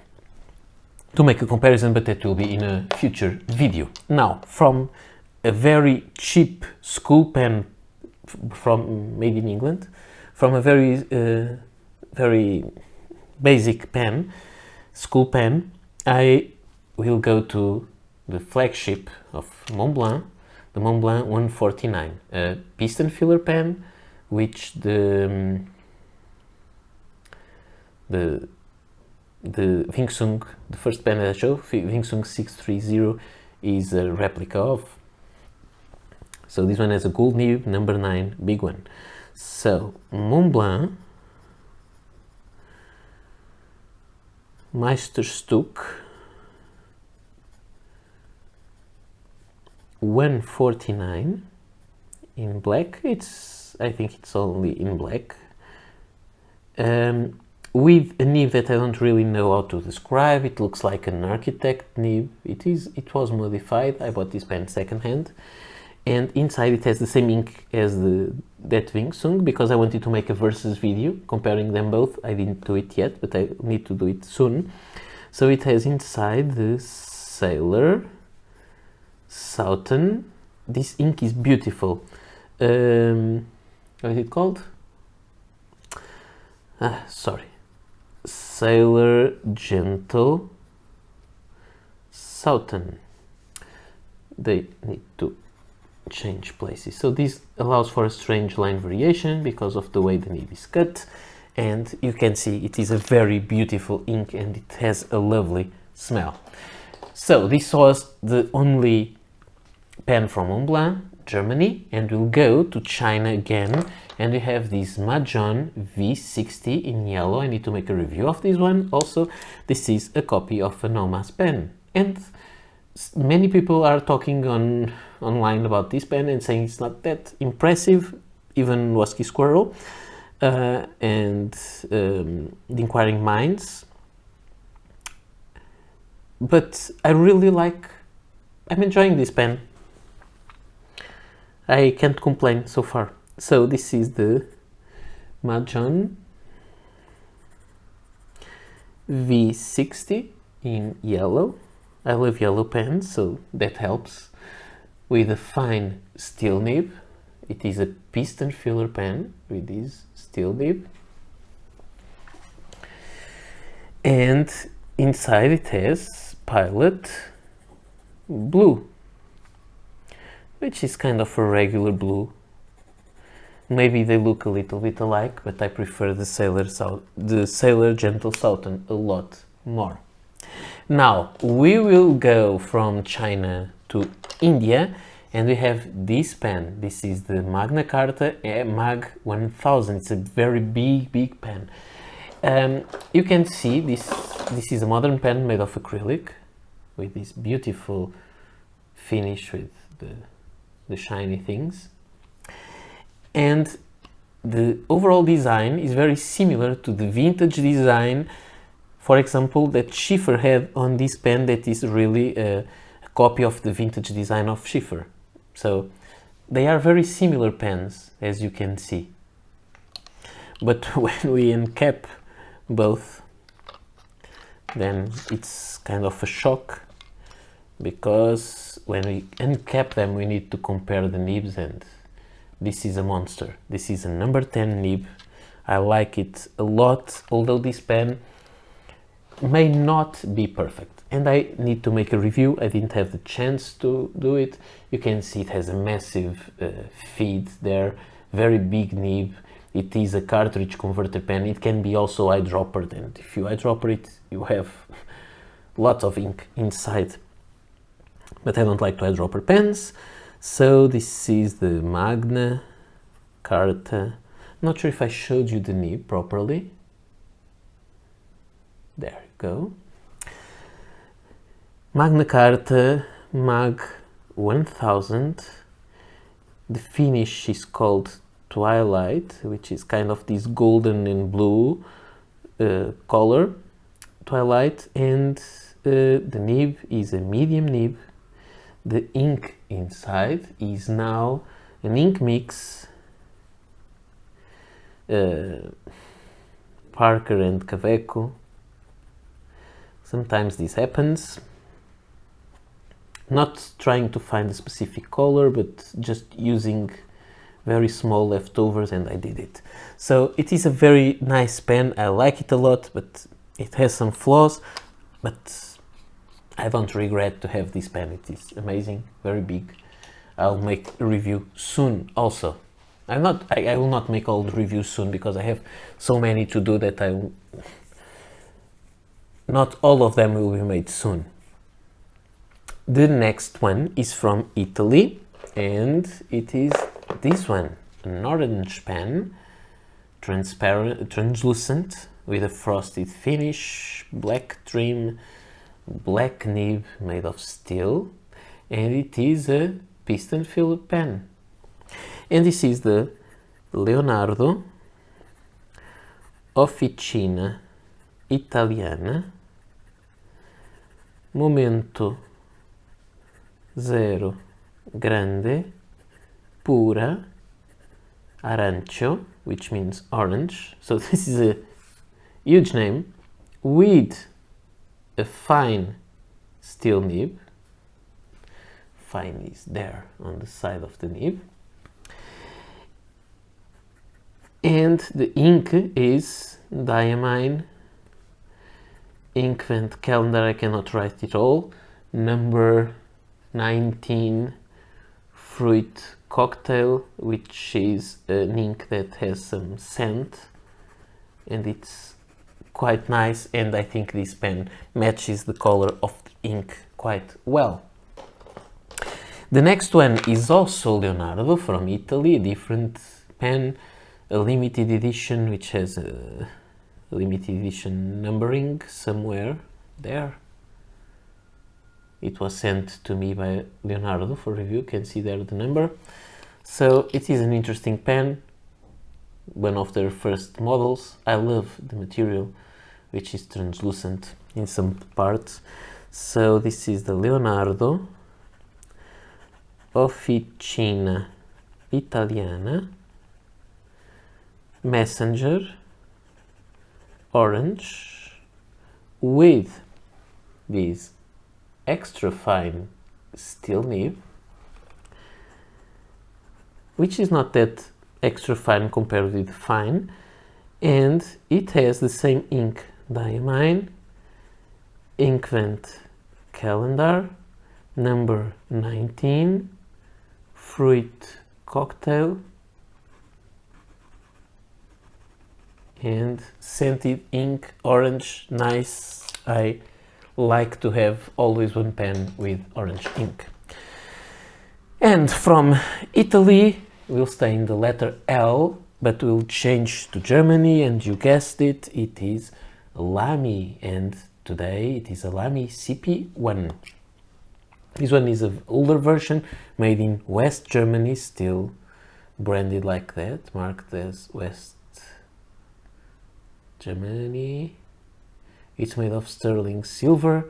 make a comparison, but that will be in a future video. Now, from a very cheap school pen from made in England, from a very basic pen, school pen, I will go to the flagship of Montblanc, the Montblanc 149, a piston filler pen, which the Vingsung, the first pen that I showed, Vingsung 630, is a replica of. So this one has a gold nib, number 9, big one. So Montblanc Meisterstück 149 in black. I think it's only in black. With a nib that I don't really know how to describe. It looks like an architect nib. It was modified. I bought this pen secondhand, and inside it has the same ink as that Vingsung, because I wanted to make a versus video comparing them both. I didn't do it yet, but I need to do it soon. So it has inside the Sailor Southern. This ink is beautiful. What is it called? Sorry. Sailor Gentle Southern. They need to change places. So this allows for a strange line variation because of the way the nib is cut, and you can see it is a very beautiful ink and it has a lovely smell. So this was the only pen from Montblanc, Germany, and we'll go to China again, and we have this Majohn V60 in yellow. I need to make a review of this one. Also, this is a copy of a NoNonsense pen, and many people are talking online about this pen and saying it's not that impressive, even Wasky Squirrel and the Inquiring Minds. But I'm enjoying this pen. I can't complain so far. So this is the Majohn V60 in yellow. I love yellow pens, so that helps. With a fine steel nib. It is a piston filler pen with this steel nib. And inside it has Pilot blue, which is kind of a regular blue. Maybe they look a little bit alike, but I prefer the Sailor Gentle Southern a lot more. Now we will go from China to India, and we have this pen. This is the Magna Carta Mag 1000. It's a very big pen. You can see this is a modern pen made of acrylic with this beautiful finish with the shiny things. And the overall design is very similar to the vintage design, for example, that Sheaffer had on this pen, that is really a copy of the vintage design of Sheaffer. So they are very similar pens, as you can see. But when we uncap both, then it's kind of a shock, because when we uncap them we need to compare the nibs, and this is a monster. This is a number 10 nib. I like it a lot, although this pen may not be perfect, and I need to make a review. I didn't have the chance to do it. You can see it has a massive feed there, very big nib. It is a cartridge converter pen. It can be also eyedroppered, and if you eyedropper it, you have lots of ink inside. But I don't like to eyedropper pens. So this is the Magna Carta. Not sure if I showed you the nib properly. There you go. Magna Carta Mag 1000. The finish is called Twilight, which is kind of this golden and blue color. Twilight, and the nib is a medium nib. the ink inside is now an ink mix Parker and Kaweco. Sometimes this happens. Not trying to find a specific color, but just using very small leftovers, and I did it. So it is a very nice pen. I like it a lot, but it has some flaws, but I don't regret to have this pen. It is amazing, very big. I'll make a review soon also. I will not make all the reviews soon because I have so many to do that not all of them will be made soon. The next one is from Italy, and it is this one, an orange pen, translucent, with a frosted finish, black trim, black nib made of steel, and it is a piston filler pen. And this is the Leonardo Officina Italiana Momento Zero Grande Pura Arancio, which means orange. So this is a huge name with a fine steel nib. Fine is there on the side of the nib. And the ink is Diamine Inkvent Calendar. I cannot write it all. Number 19 Fruit Cocktail, which is an ink that has some scent, and it's quite nice, and I think this pen matches the color of the ink quite well. The next one is also Leonardo from Italy, a different pen, a limited edition which has a limited edition numbering somewhere there. It was sent to me by Leonardo for review. You can see there the number. So it is an interesting pen, one of their first models. I love the material, which is translucent in some parts. So this is the Leonardo Officina Italiana Messenger orange with this extra fine steel nib, which is not that extra fine compared with fine, and it has the same ink, Diamine Inkvent Calendar number 19 Fruit Cocktail, and scented ink, orange, nice. I like to have always one pen with orange ink. And from Italy, we'll stay in the letter L, but we'll change to Germany, and you guessed it, it is Lamy, and today it is a Lamy CP1. This one is an older version, made in West Germany, still branded like that, marked as West Germany. It's made of sterling silver,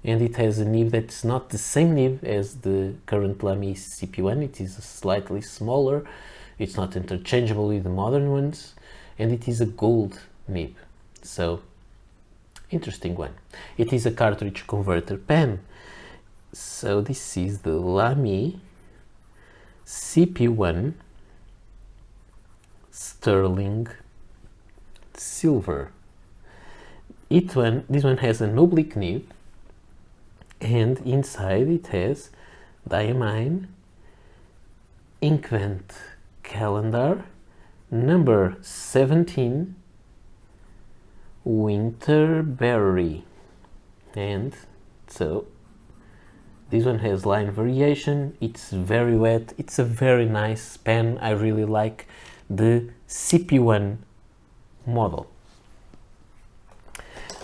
and it has a nib that's not the same nib as the current Lamy CP1. It is slightly smaller. It's not interchangeable with the modern ones, and it is a gold nib. So, interesting one. It is a cartridge converter pen. So this is the Lamy CP1 sterling silver. This one has an oblique nib, and inside it has Diamine Inkvent Calendar number 17 Winterberry, and so this one has line variation. It's very wet. It's a very nice pen. I really like the CP1 model.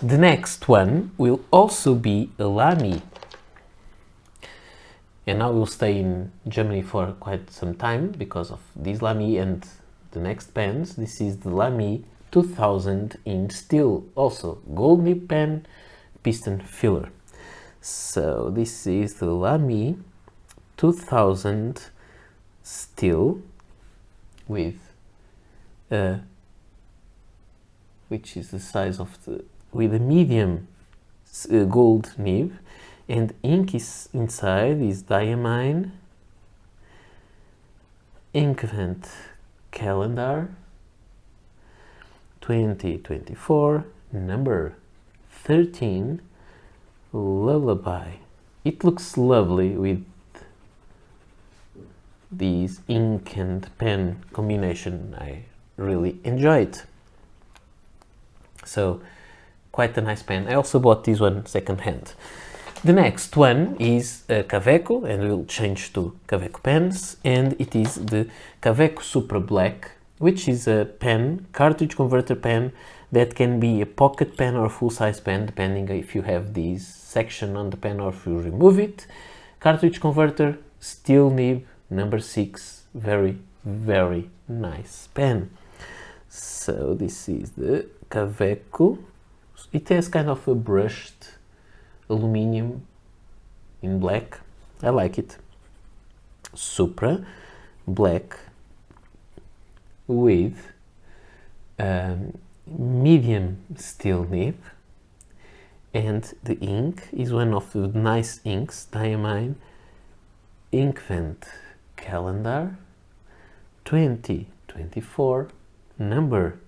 The next one will also be a Lamy, and now we'll stay in Germany for quite some time because of this Lamy and the next pens. This is the Lamy 2000 in steel, also gold nib pen, piston filler. So this is the Lamy 2000 steel with which is the size of the, with a medium gold nib, and ink is inside is diamine, inkvent calendar 2024, number 13, lullaby. It looks lovely with these ink and pen combination. I really enjoy it. So quite a nice pen. I also bought this one second hand. The next one is Kaweco, and we'll change to Kaweco pens, and it is the Kaweco Super Black, which is a pen, cartridge converter pen, that can be a pocket pen or full-size pen, depending if you have this section on the pen or if you remove it. Cartridge converter, steel nib, number 6, very, very nice pen. So this is the Kaweco. It has kind of a brushed aluminium in black. I like it. Supra black with medium steel nib, and the ink is one of the nice inks, diamine, inkvent calendar 2024, number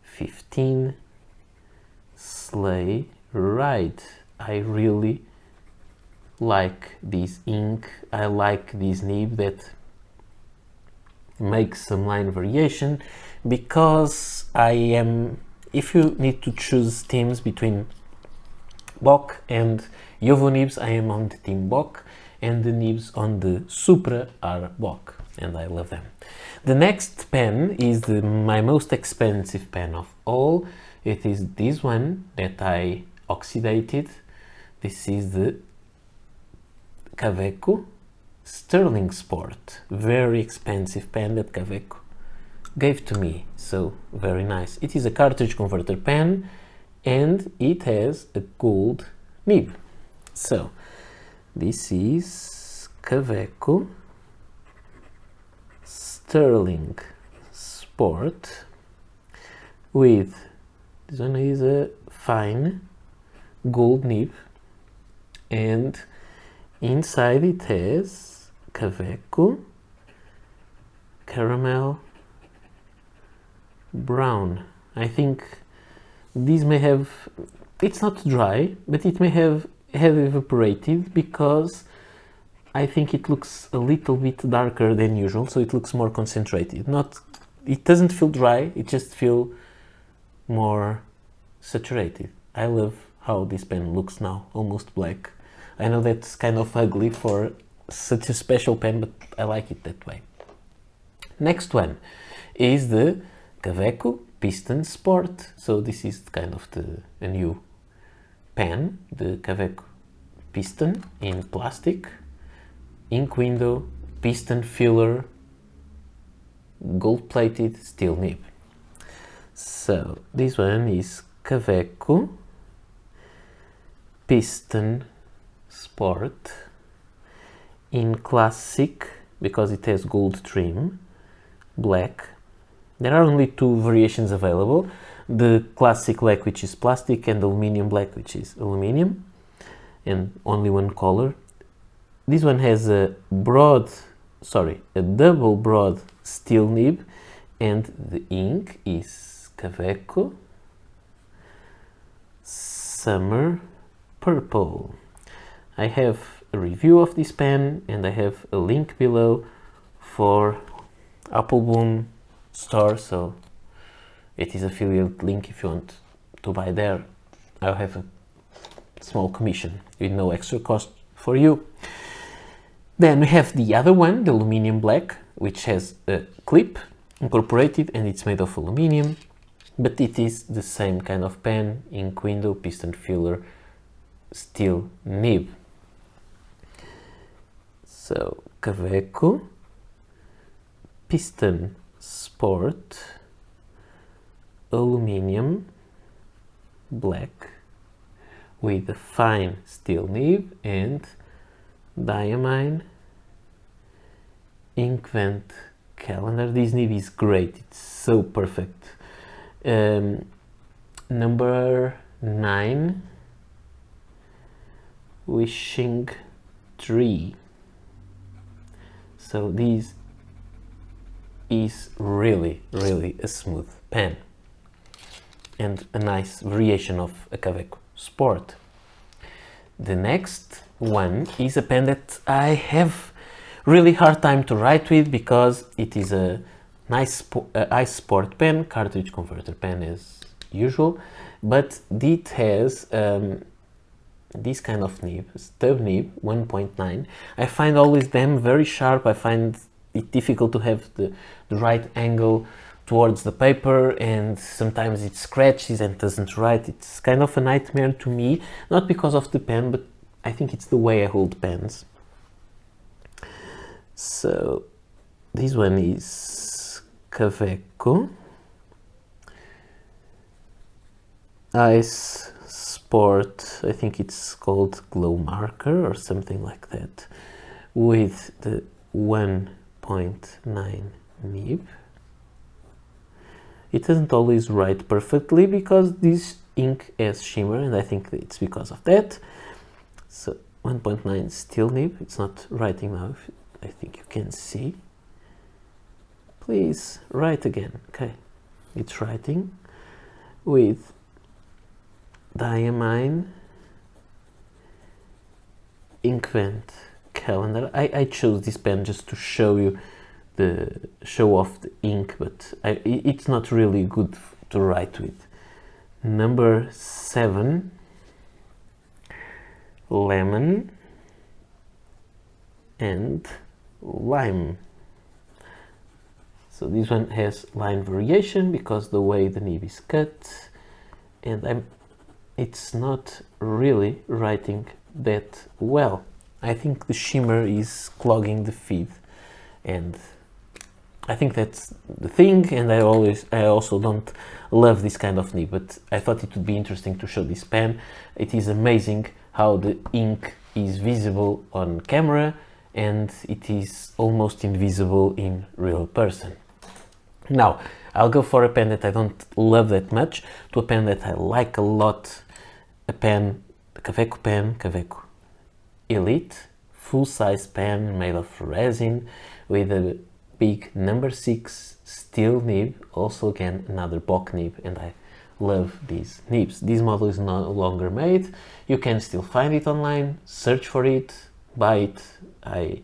15, sleigh ride. I really like this ink. I like this nib that makes some line variation, because I am, if you need to choose themes between Bock and Jowo nibs, I am on the team Bock, and the nibs on the Supra are Bock, and I love them. The next pen is my most expensive pen of all. It is this one that I oxidated. This is the Kaweco Sterling Sport. Very expensive pen that Kaweco gave to me, so very nice. It is a cartridge converter pen, and it has a gold nib. So this is Kaweco Sterling Sport with, this one is a fine gold nib, and inside it has Kaweco caramel brown. I think these may have, it's not dry, but it may have evaporated, because I think it looks a little bit darker than usual, so it looks more concentrated. Not, it doesn't feel dry, it just feels more saturated. I love how this pen looks now, almost black. I know that's kind of ugly for such a special pen, but I like it that way. Next one is the Kaweco Piston Sport. So this is kind of a new pen, the Kaweco Piston in plastic, ink window, piston filler, gold-plated steel nib. So this one is Kaweco Piston Sport in classic, because it has gold trim, black. There are only two variations available, the classic black, which is plastic, and aluminium black, which is aluminium, and only one color. This one has a double broad steel nib, and the ink is Kaweco Summer Purple. I have a review of this pen, and I have a link below for Appleboom store, so it is affiliate link. If you want to buy there, I'll have a small commission with no extra cost for you. Then we have the other one, the aluminium black, which has a clip incorporated, and it's made of aluminium, but it is the same kind of pen, ink window, piston filler, steel nib. So Kaweco Piston Sport aluminium black with a fine steel nib and diamine inkvent calendar. This nib is great, it's so perfect. Number 9, wishing tree. So this is really a smooth pen and a nice variation of a Kaweco Sport. The next one is a pen that I have really hard time to write with because it is a nice ice sport pen, cartridge converter pen as usual, but it has this kind of nib, stub nib 1.9. I find always them very sharp. I find it difficult to have the right angle towards the paper, and sometimes it scratches and doesn't write. It's kind of a nightmare to me, not because of the pen, but I think it's the way I hold pens. So this one is Kaweco Ice Sport, I think it's called Glow Marker or something like that, with the 1.9 nib. It doesn't always write perfectly because this ink has shimmer, and I think it's because of that. So 1.9 steel nib, it's not writing now, I think you can see. Please write again. Okay, it's writing with diamine inkvent calendar. I chose this pen just to show you show off the ink, but it's not really good to write with. Number 7, lemon and lime. So this one has line variation because the way the nib is cut, and it's not really writing that well. I think the shimmer is clogging the feed, and I think that's the thing, and I also don't love this kind of nib, but I thought it would be interesting to show this pen. It is amazing how the ink is visible on camera and it is almost invisible in real person. Now, I'll go for a pen that I don't love that much to a pen that I like a lot. A pen, the Kaweco pen, Kaweco Elite, full-size pen made of resin with a big number 6 steel nib, also again another Bock nib, and I love these nibs. This model is no longer made. You can still find it online, search for it, buy it. I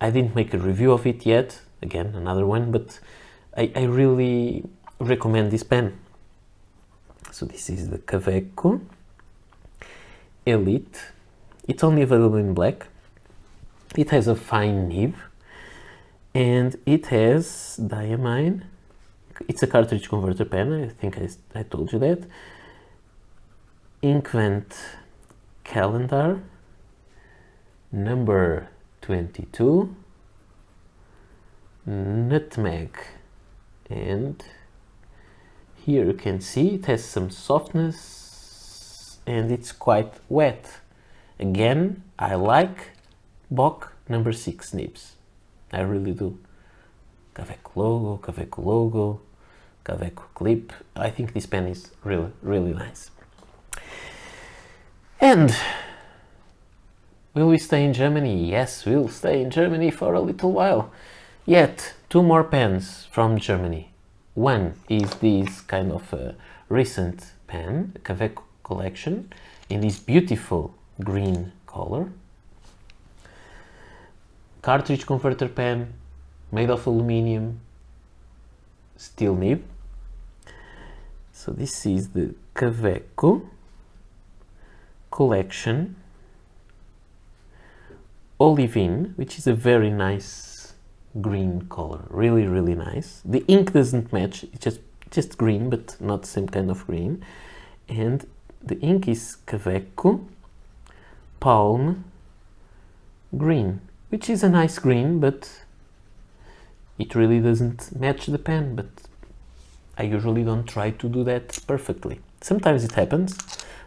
didn't make a review of it yet, again another one, but I really recommend this pen. So this is the Kaweco Elite. It's only available in black. It has a fine nib and it has diamine. It's a cartridge converter pen, I think I told you that. Inkvent calendar number 22, nutmeg, and here you can see it has some softness and it's quite wet. Again, I like Bock number 6 nibs. I really do. Kaweco logo, Kaweco clip. I think this pen is really nice. And will we stay in Germany? Yes, we'll stay in Germany for a little while. Yet, 2 more pens from Germany. One is this kind of recent pen, Kaweco collection, in this beautiful green color. Cartridge converter pen, made of aluminium, steel nib. So this is the Kaweco collection Olivine, which is a very nice green color, really nice. The ink doesn't match, it's just green, but not the same kind of green. And the ink is Kaweco Palm Green, which is a nice green, but it really doesn't match the pen. But I usually don't try to do that perfectly. Sometimes it happens,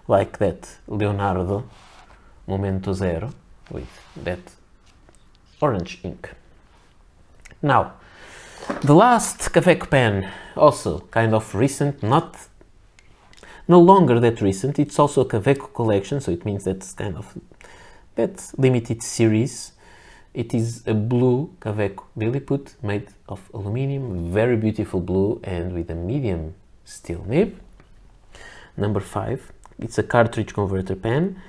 like that Leonardo Momento Zero with that orange ink. Now, the last Kaweco pen, also kind of recent, no longer that recent. It's also a Kaweco collection, so it means that's kind of that limited series. It is a blue Kaweco Lilliput made of aluminium, very beautiful blue and with a medium steel nib. Number 5. It's a cartridge converter pen.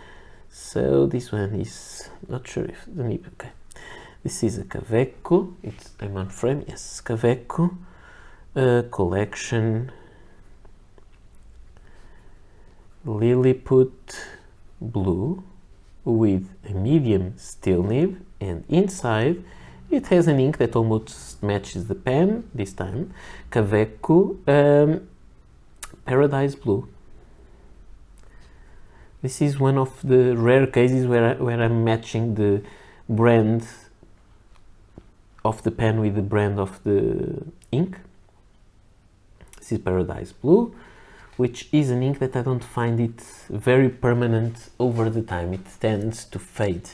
So this one is not sure if the nib. Okay, this is a Kaweco. I'm on frame. Yes, Kaweco collection Lilliput blue with a medium steel nib, and inside it has an ink that almost matches the pen. This time, Kaweco Paradise Blue. This is one of the rare cases where I'm matching the brand of the pen with the brand of the ink. This is Paradise Blue, which is an ink that I don't find it very permanent over the time. It tends to fade.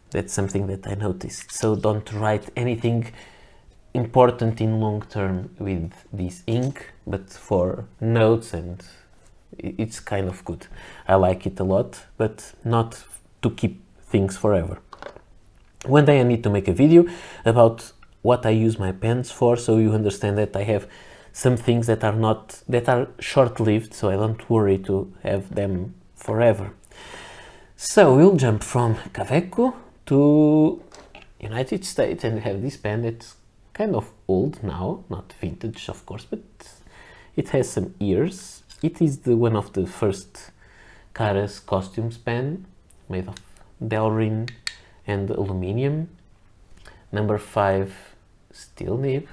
That's something that I noticed. So don't write anything important in long term with this ink, but for notes, and it's kind of good. I like it a lot, but not to keep things forever. One day I need to make a video about what I use my pens for, so you understand that I have some things that are short-lived, so I don't worry to have them forever. So we'll jump from Kaweco to United States and have this pen that's kind of old now, not vintage of course, but it has some years. It is one of the first Kara's costumes pen, made of Delrin and aluminium. Number 5 steel nib.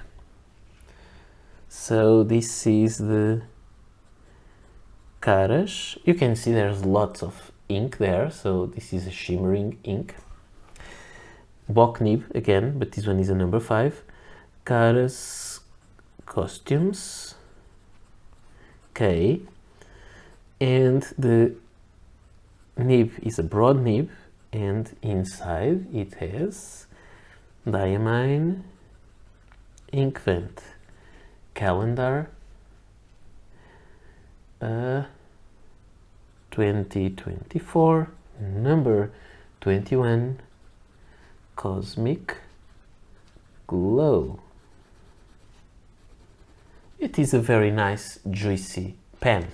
So this is the Kara's. You can see there's lots of ink there, so this is a shimmering ink. Bock nib again, but this one is a number 5. Kara's costumes K, and the nib is a broad nib, and inside it has diamine, ink vent, calendar 2024, number 21, cosmic glow. It is a very nice juicy pen,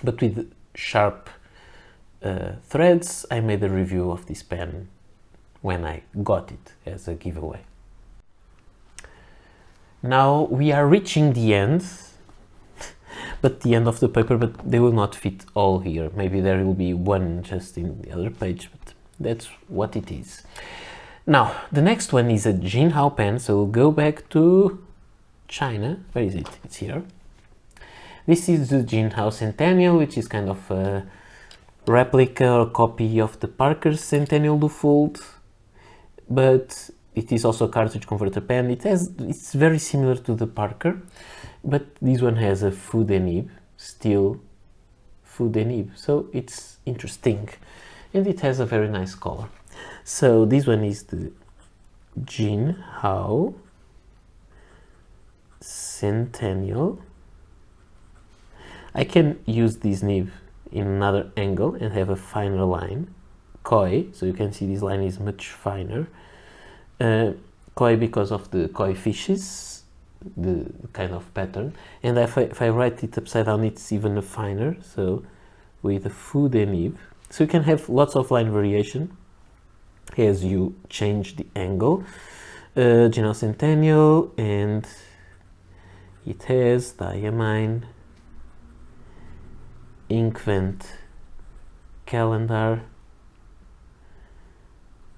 but with sharp threads. I made a review of this pen when I got it as a giveaway. Now we are reaching the end, but the end of the paper, but they will not fit all here. Maybe there will be one just in the other page, but that's what it is. Now the next one is a Jinhao pen, so we'll go back to China. Where is it? It's here. This is the Jinhao Centennial, which is kind of a replica or copy of the Parker's Centennial Duofold, but it is also a cartridge converter pen. It's very similar to the Parker, but this one has a Fude nib, steel Fude nib, so it's interesting, and it has a very nice color. So this one is the Jinhao Centennial. I can use this nib in another angle and have a finer line, koi, so you can see this line is much finer. Koi because of the koi fishes, the kind of pattern, and if I write it upside down, it's even finer, so with a Fude nib. So you can have lots of line variation as you change the angle. Jinhao Centennial, and it has diamine, ink vent, calendar,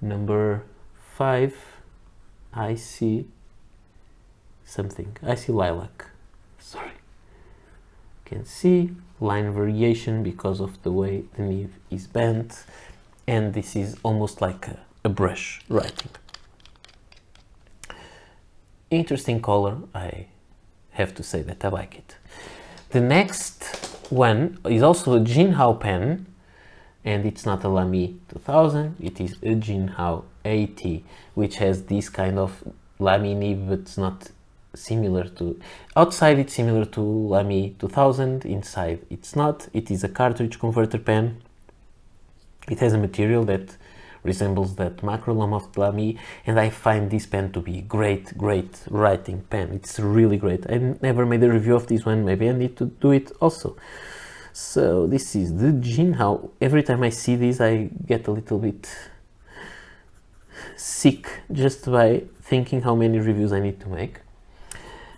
number 5, I see something, I see lilac, sorry. You can see line variation because of the way the nib is bent, and this is almost like a brush writing. Interesting color, I have to say that I like it. The next one is also a Jinhao pen, and it's not a Lamy 2000, it is a Jinhao 80, which has this kind of Lamy nib, but it's not similar to... Outside it's similar to Lamy 2000, inside it's not. It is a cartridge converter pen. It has a material that resembles that macrolum of Lamy, and I find this pen to be great writing pen. It's really great. I never made a review of this one, maybe I need to do it also. So this is the Jinhao. Every time I see this I get a little bit sick just by thinking how many reviews I need to make.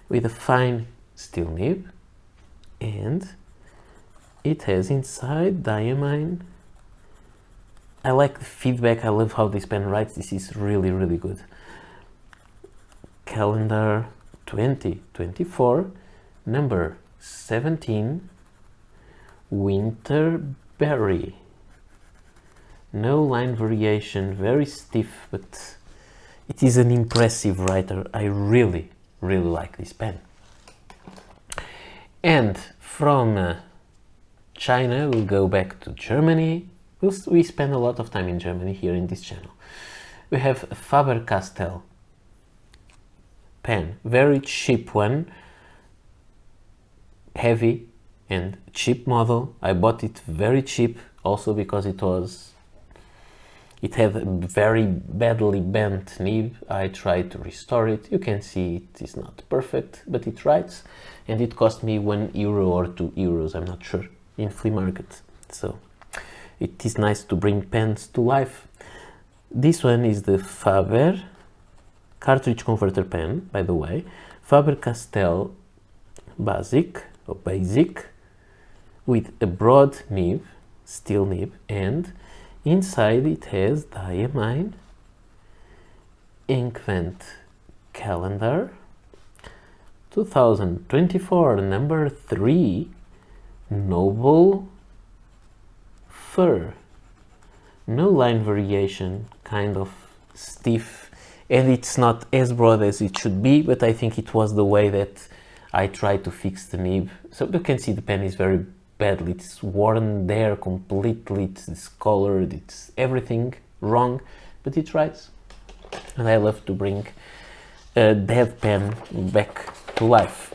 With a fine steel nib, and it has inside diamine. I like the feedback, I love how this pen writes, this is really good. Calendar 2024, number 17, Winterberry. No line variation, very stiff, but it is an impressive writer. I really like this pen. And from China we'll go back to Germany. We spend a lot of time in Germany here in this channel. We have a Faber-Castell pen, very cheap one, heavy and cheap model. I bought it very cheap also because it had a very badly bent nib. I tried to restore it. You can see it is not perfect, but it writes, and it cost me €1 or €2, I'm not sure, in flea market. So it is nice to bring pens to life. This one is the Faber cartridge converter pen, by the way. Faber-Castell Basic, or Basic, with a broad nib, steel nib, and inside it has diamine, Inkvent calendar, 2024, number 3, Noble Fur. No line variation, kind of stiff, and it's not as broad as it should be, but I think it was the way that I tried to fix the nib. So you can see the pen is very badly, it's worn there completely, it's discolored, it's everything wrong, but it writes. And I love to bring a dead pen back to life.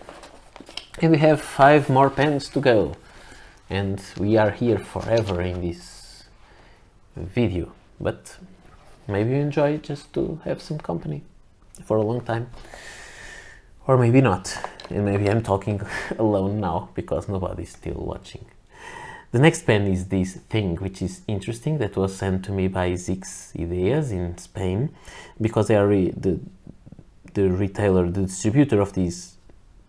And we have 5 more pens to go, and we are here forever in this video, but maybe you enjoy it just to have some company for a long time, or maybe not, and maybe I'm talking alone now because nobody's still watching. The next pen is this thing, which is interesting, that was sent to me by Zix Ideas in Spain, because they are the retailer, the distributor of these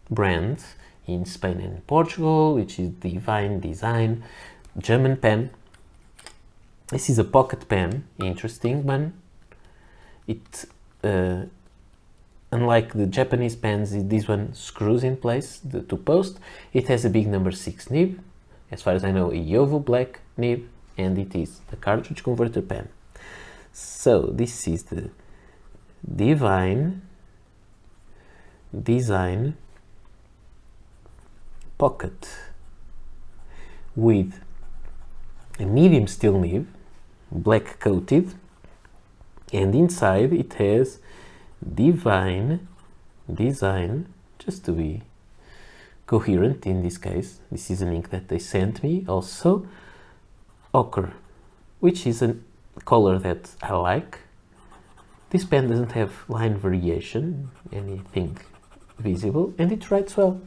brands in Spain and Portugal, which is Divine Design, German pen. This is a pocket pen, interesting one. It, unlike the Japanese pens, this one screws in place to post. It has a big number 6 nib, as far as I know, a Yovo black nib, and it is a cartridge converter pen. So this is the Divine Design pocket with a medium steel nib, black coated, and inside it has Divine Design, just to be coherent in this case. This is an ink that they sent me, also ochre, which is a color that I like. This pen doesn't have line variation, anything visible, and it writes well.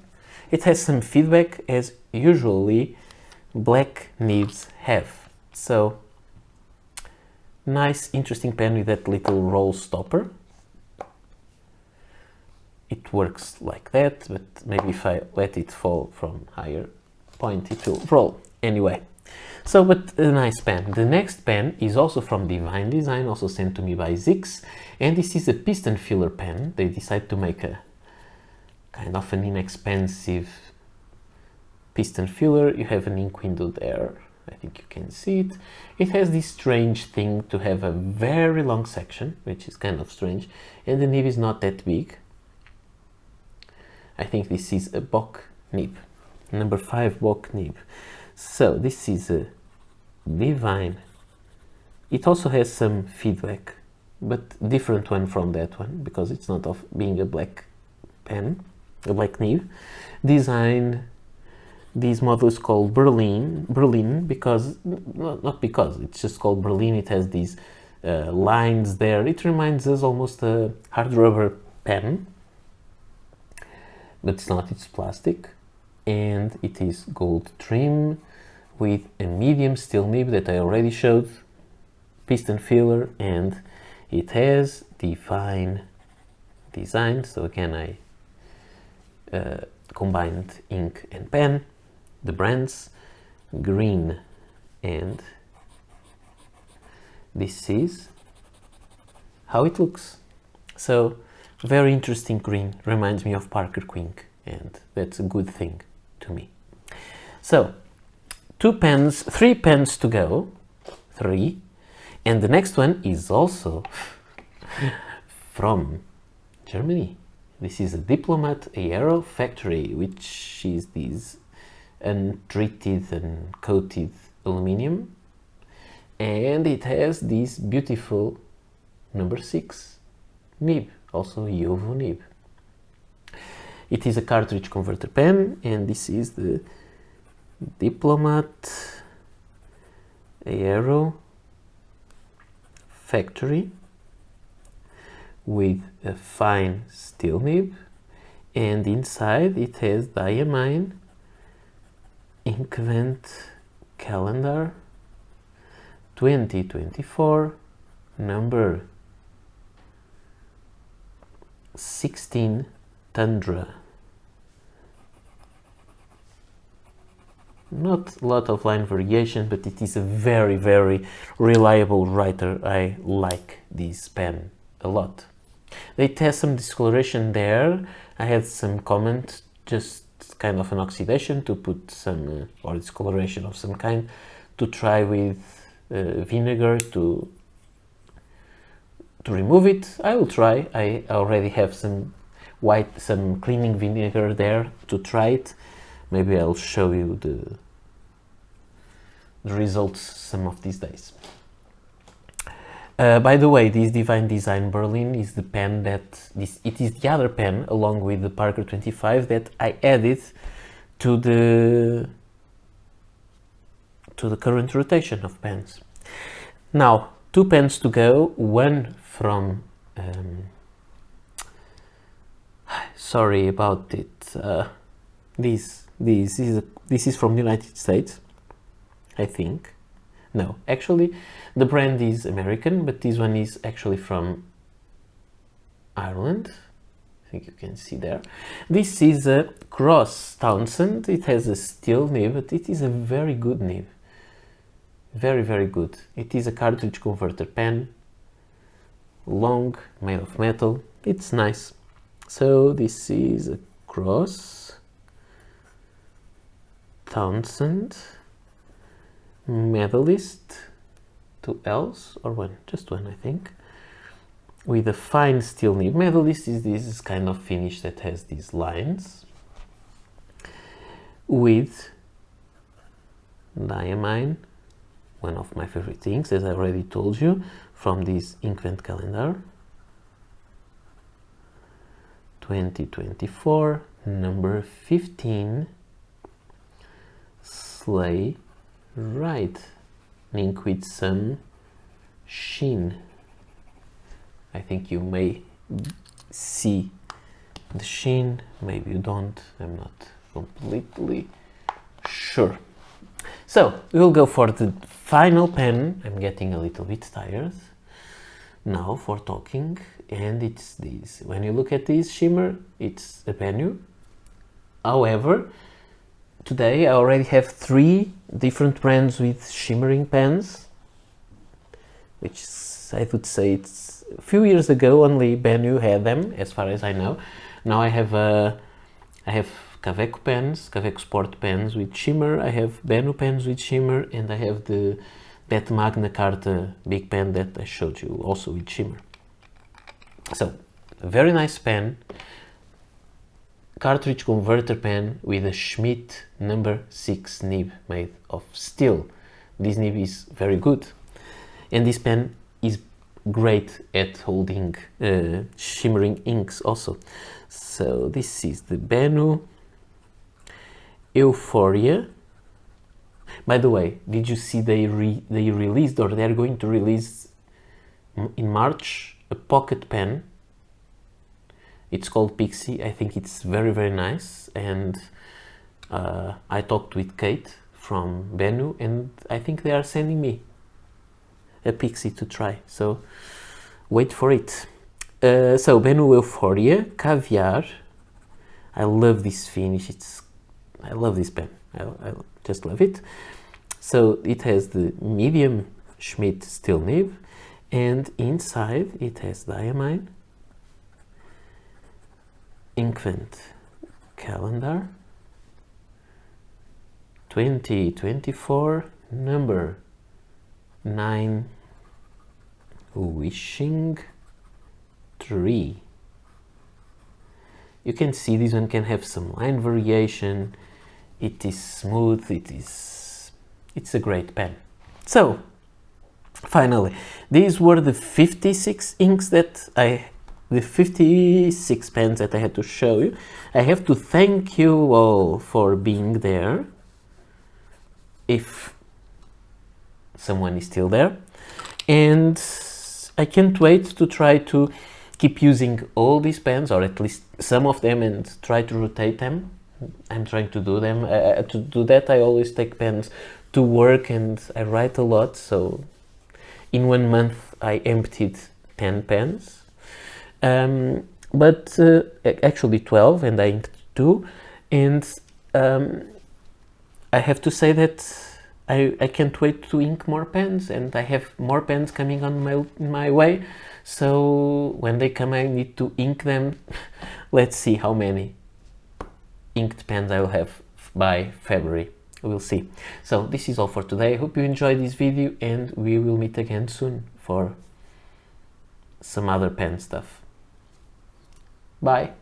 It has some feedback, as usually black nibs have. So nice, interesting pen with that little roll stopper. It works like that, but maybe if I let it fall from higher point, it will roll. Anyway, so, but a nice pen. The next pen is also from Divine Design, also sent to me by Zix, and this is a piston filler pen. They decided to make a kind of an inexpensive piston filler. You have an ink window there, I think you can see it. It has this strange thing to have a very long section, which is kind of strange, and the nib is not that big. I think this is a Bock nib. number 5 Bock nib. So this is a divine. It also has some feedback, but different one from that one, because it's not of being a black pen, a black nib. Design, this model is called Berlin, because, not because, it's just called Berlin. It has these lines there. It reminds us almost a hard rubber pen, but it's not, it's plastic. And it is gold trim with a medium steel nib that I already showed, piston filler, and it has divine design. So again, I combined ink and pen, the brands, green, and this is how it looks. So very interesting green, reminds me of Parker Quink, and that's a good thing to me. So 3 pens to go, 3, and the next one is also from Germany. This is a Diplomat Aero Factory, which is this untreated and coated aluminum, and it has this beautiful number 6 nib, also Jovo nib. It is a cartridge converter pen, and this is the Diplomat Aero Factory with a fine steel nib, and inside it has diamine Inkvent calendar 2024 number 16 Tundra. Not a lot of line variation, but it is a very, very reliable writer. I like this pen a lot. It has some discoloration there. I had some comment, just kind of an oxidation, to put some, or discoloration of some kind, to try with vinegar to remove it. I will try. I already have some cleaning vinegar there to try it. Maybe I'll show you the results some of these days. By the way, this Divine Design Berlin is the pen it is the other pen, along with the Parker 25, that I added to the current rotation of pens. Now, 2 pens to go, one from sorry about it, this is from the United States, I think. No, actually the brand is American, but this one is actually from Ireland. I think you can see there. This is a Cross Townsend. It has a steel nib, but it is a very good nib. Very, very good. It is a cartridge converter pen, long, made of metal. It's nice. So this is a Cross Townsend Medalist, 2 L's or one, just one, I think, with a fine steel nib. Medalist is this kind of finish that has these lines, with diamine, one of my favorite things, as I already told you, from this Inkvent calendar 2024 number 15 Sleigh Ride, ink with some sheen. I think you may see the sheen, maybe you don't, I'm not completely sure. So we will go for the final pen. I'm getting a little bit tired now for talking, and it's this. When you look at this shimmer, it's a Bennu. However, today I already have 3 different brands with shimmering pens, which I would say it's a few years ago only Bennu had them, as far as I know. Now I have Kaweco pens, Kaweco Sport pens with shimmer, I have Bennu pens with shimmer, and I have that Magna Carta big pen that I showed you, also with shimmer. So, a very nice pen, cartridge converter pen with a Schmidt number 6 nib made of steel. This nib is very good, and this pen is great at holding shimmering inks also. So this is the Benu Euphoria. By the way, did you see they released, or they're going to release in March, a pocket pen? It's called Pixie. I think it's very, very nice, and I talked with Kate from Benu, and I think they are sending me a Pixie to try, so wait for it. So Benu Euphoria Caviar. I love this finish. I love this pen. I just love it. So it has the medium Schmidt steel nib, and inside it has diamine, Inkvent calendar, 2024 number 9 wishing 3. You can see this one can have some line variation. It is smooth. It's a great pen. So finally, these were the 56 inks the 56 pens that I had to show you. I have to thank you all for being there, if someone is still there, and I can't wait to try to keep using all these pens, or at least some of them, and try to rotate them. I'm trying to do them. To do that, I always take pens to work, and I write a lot, so in 1 month I emptied 10 pens. But actually 12, and I inked 2, and I have to say that I can't wait to ink more pens, and I have more pens coming on my way, so when they come I need to ink them. Let's see how many inked pens I will have by February. We'll see. So this is all for today. I hope you enjoyed this video, and we will meet again soon for some other pen stuff. Bye.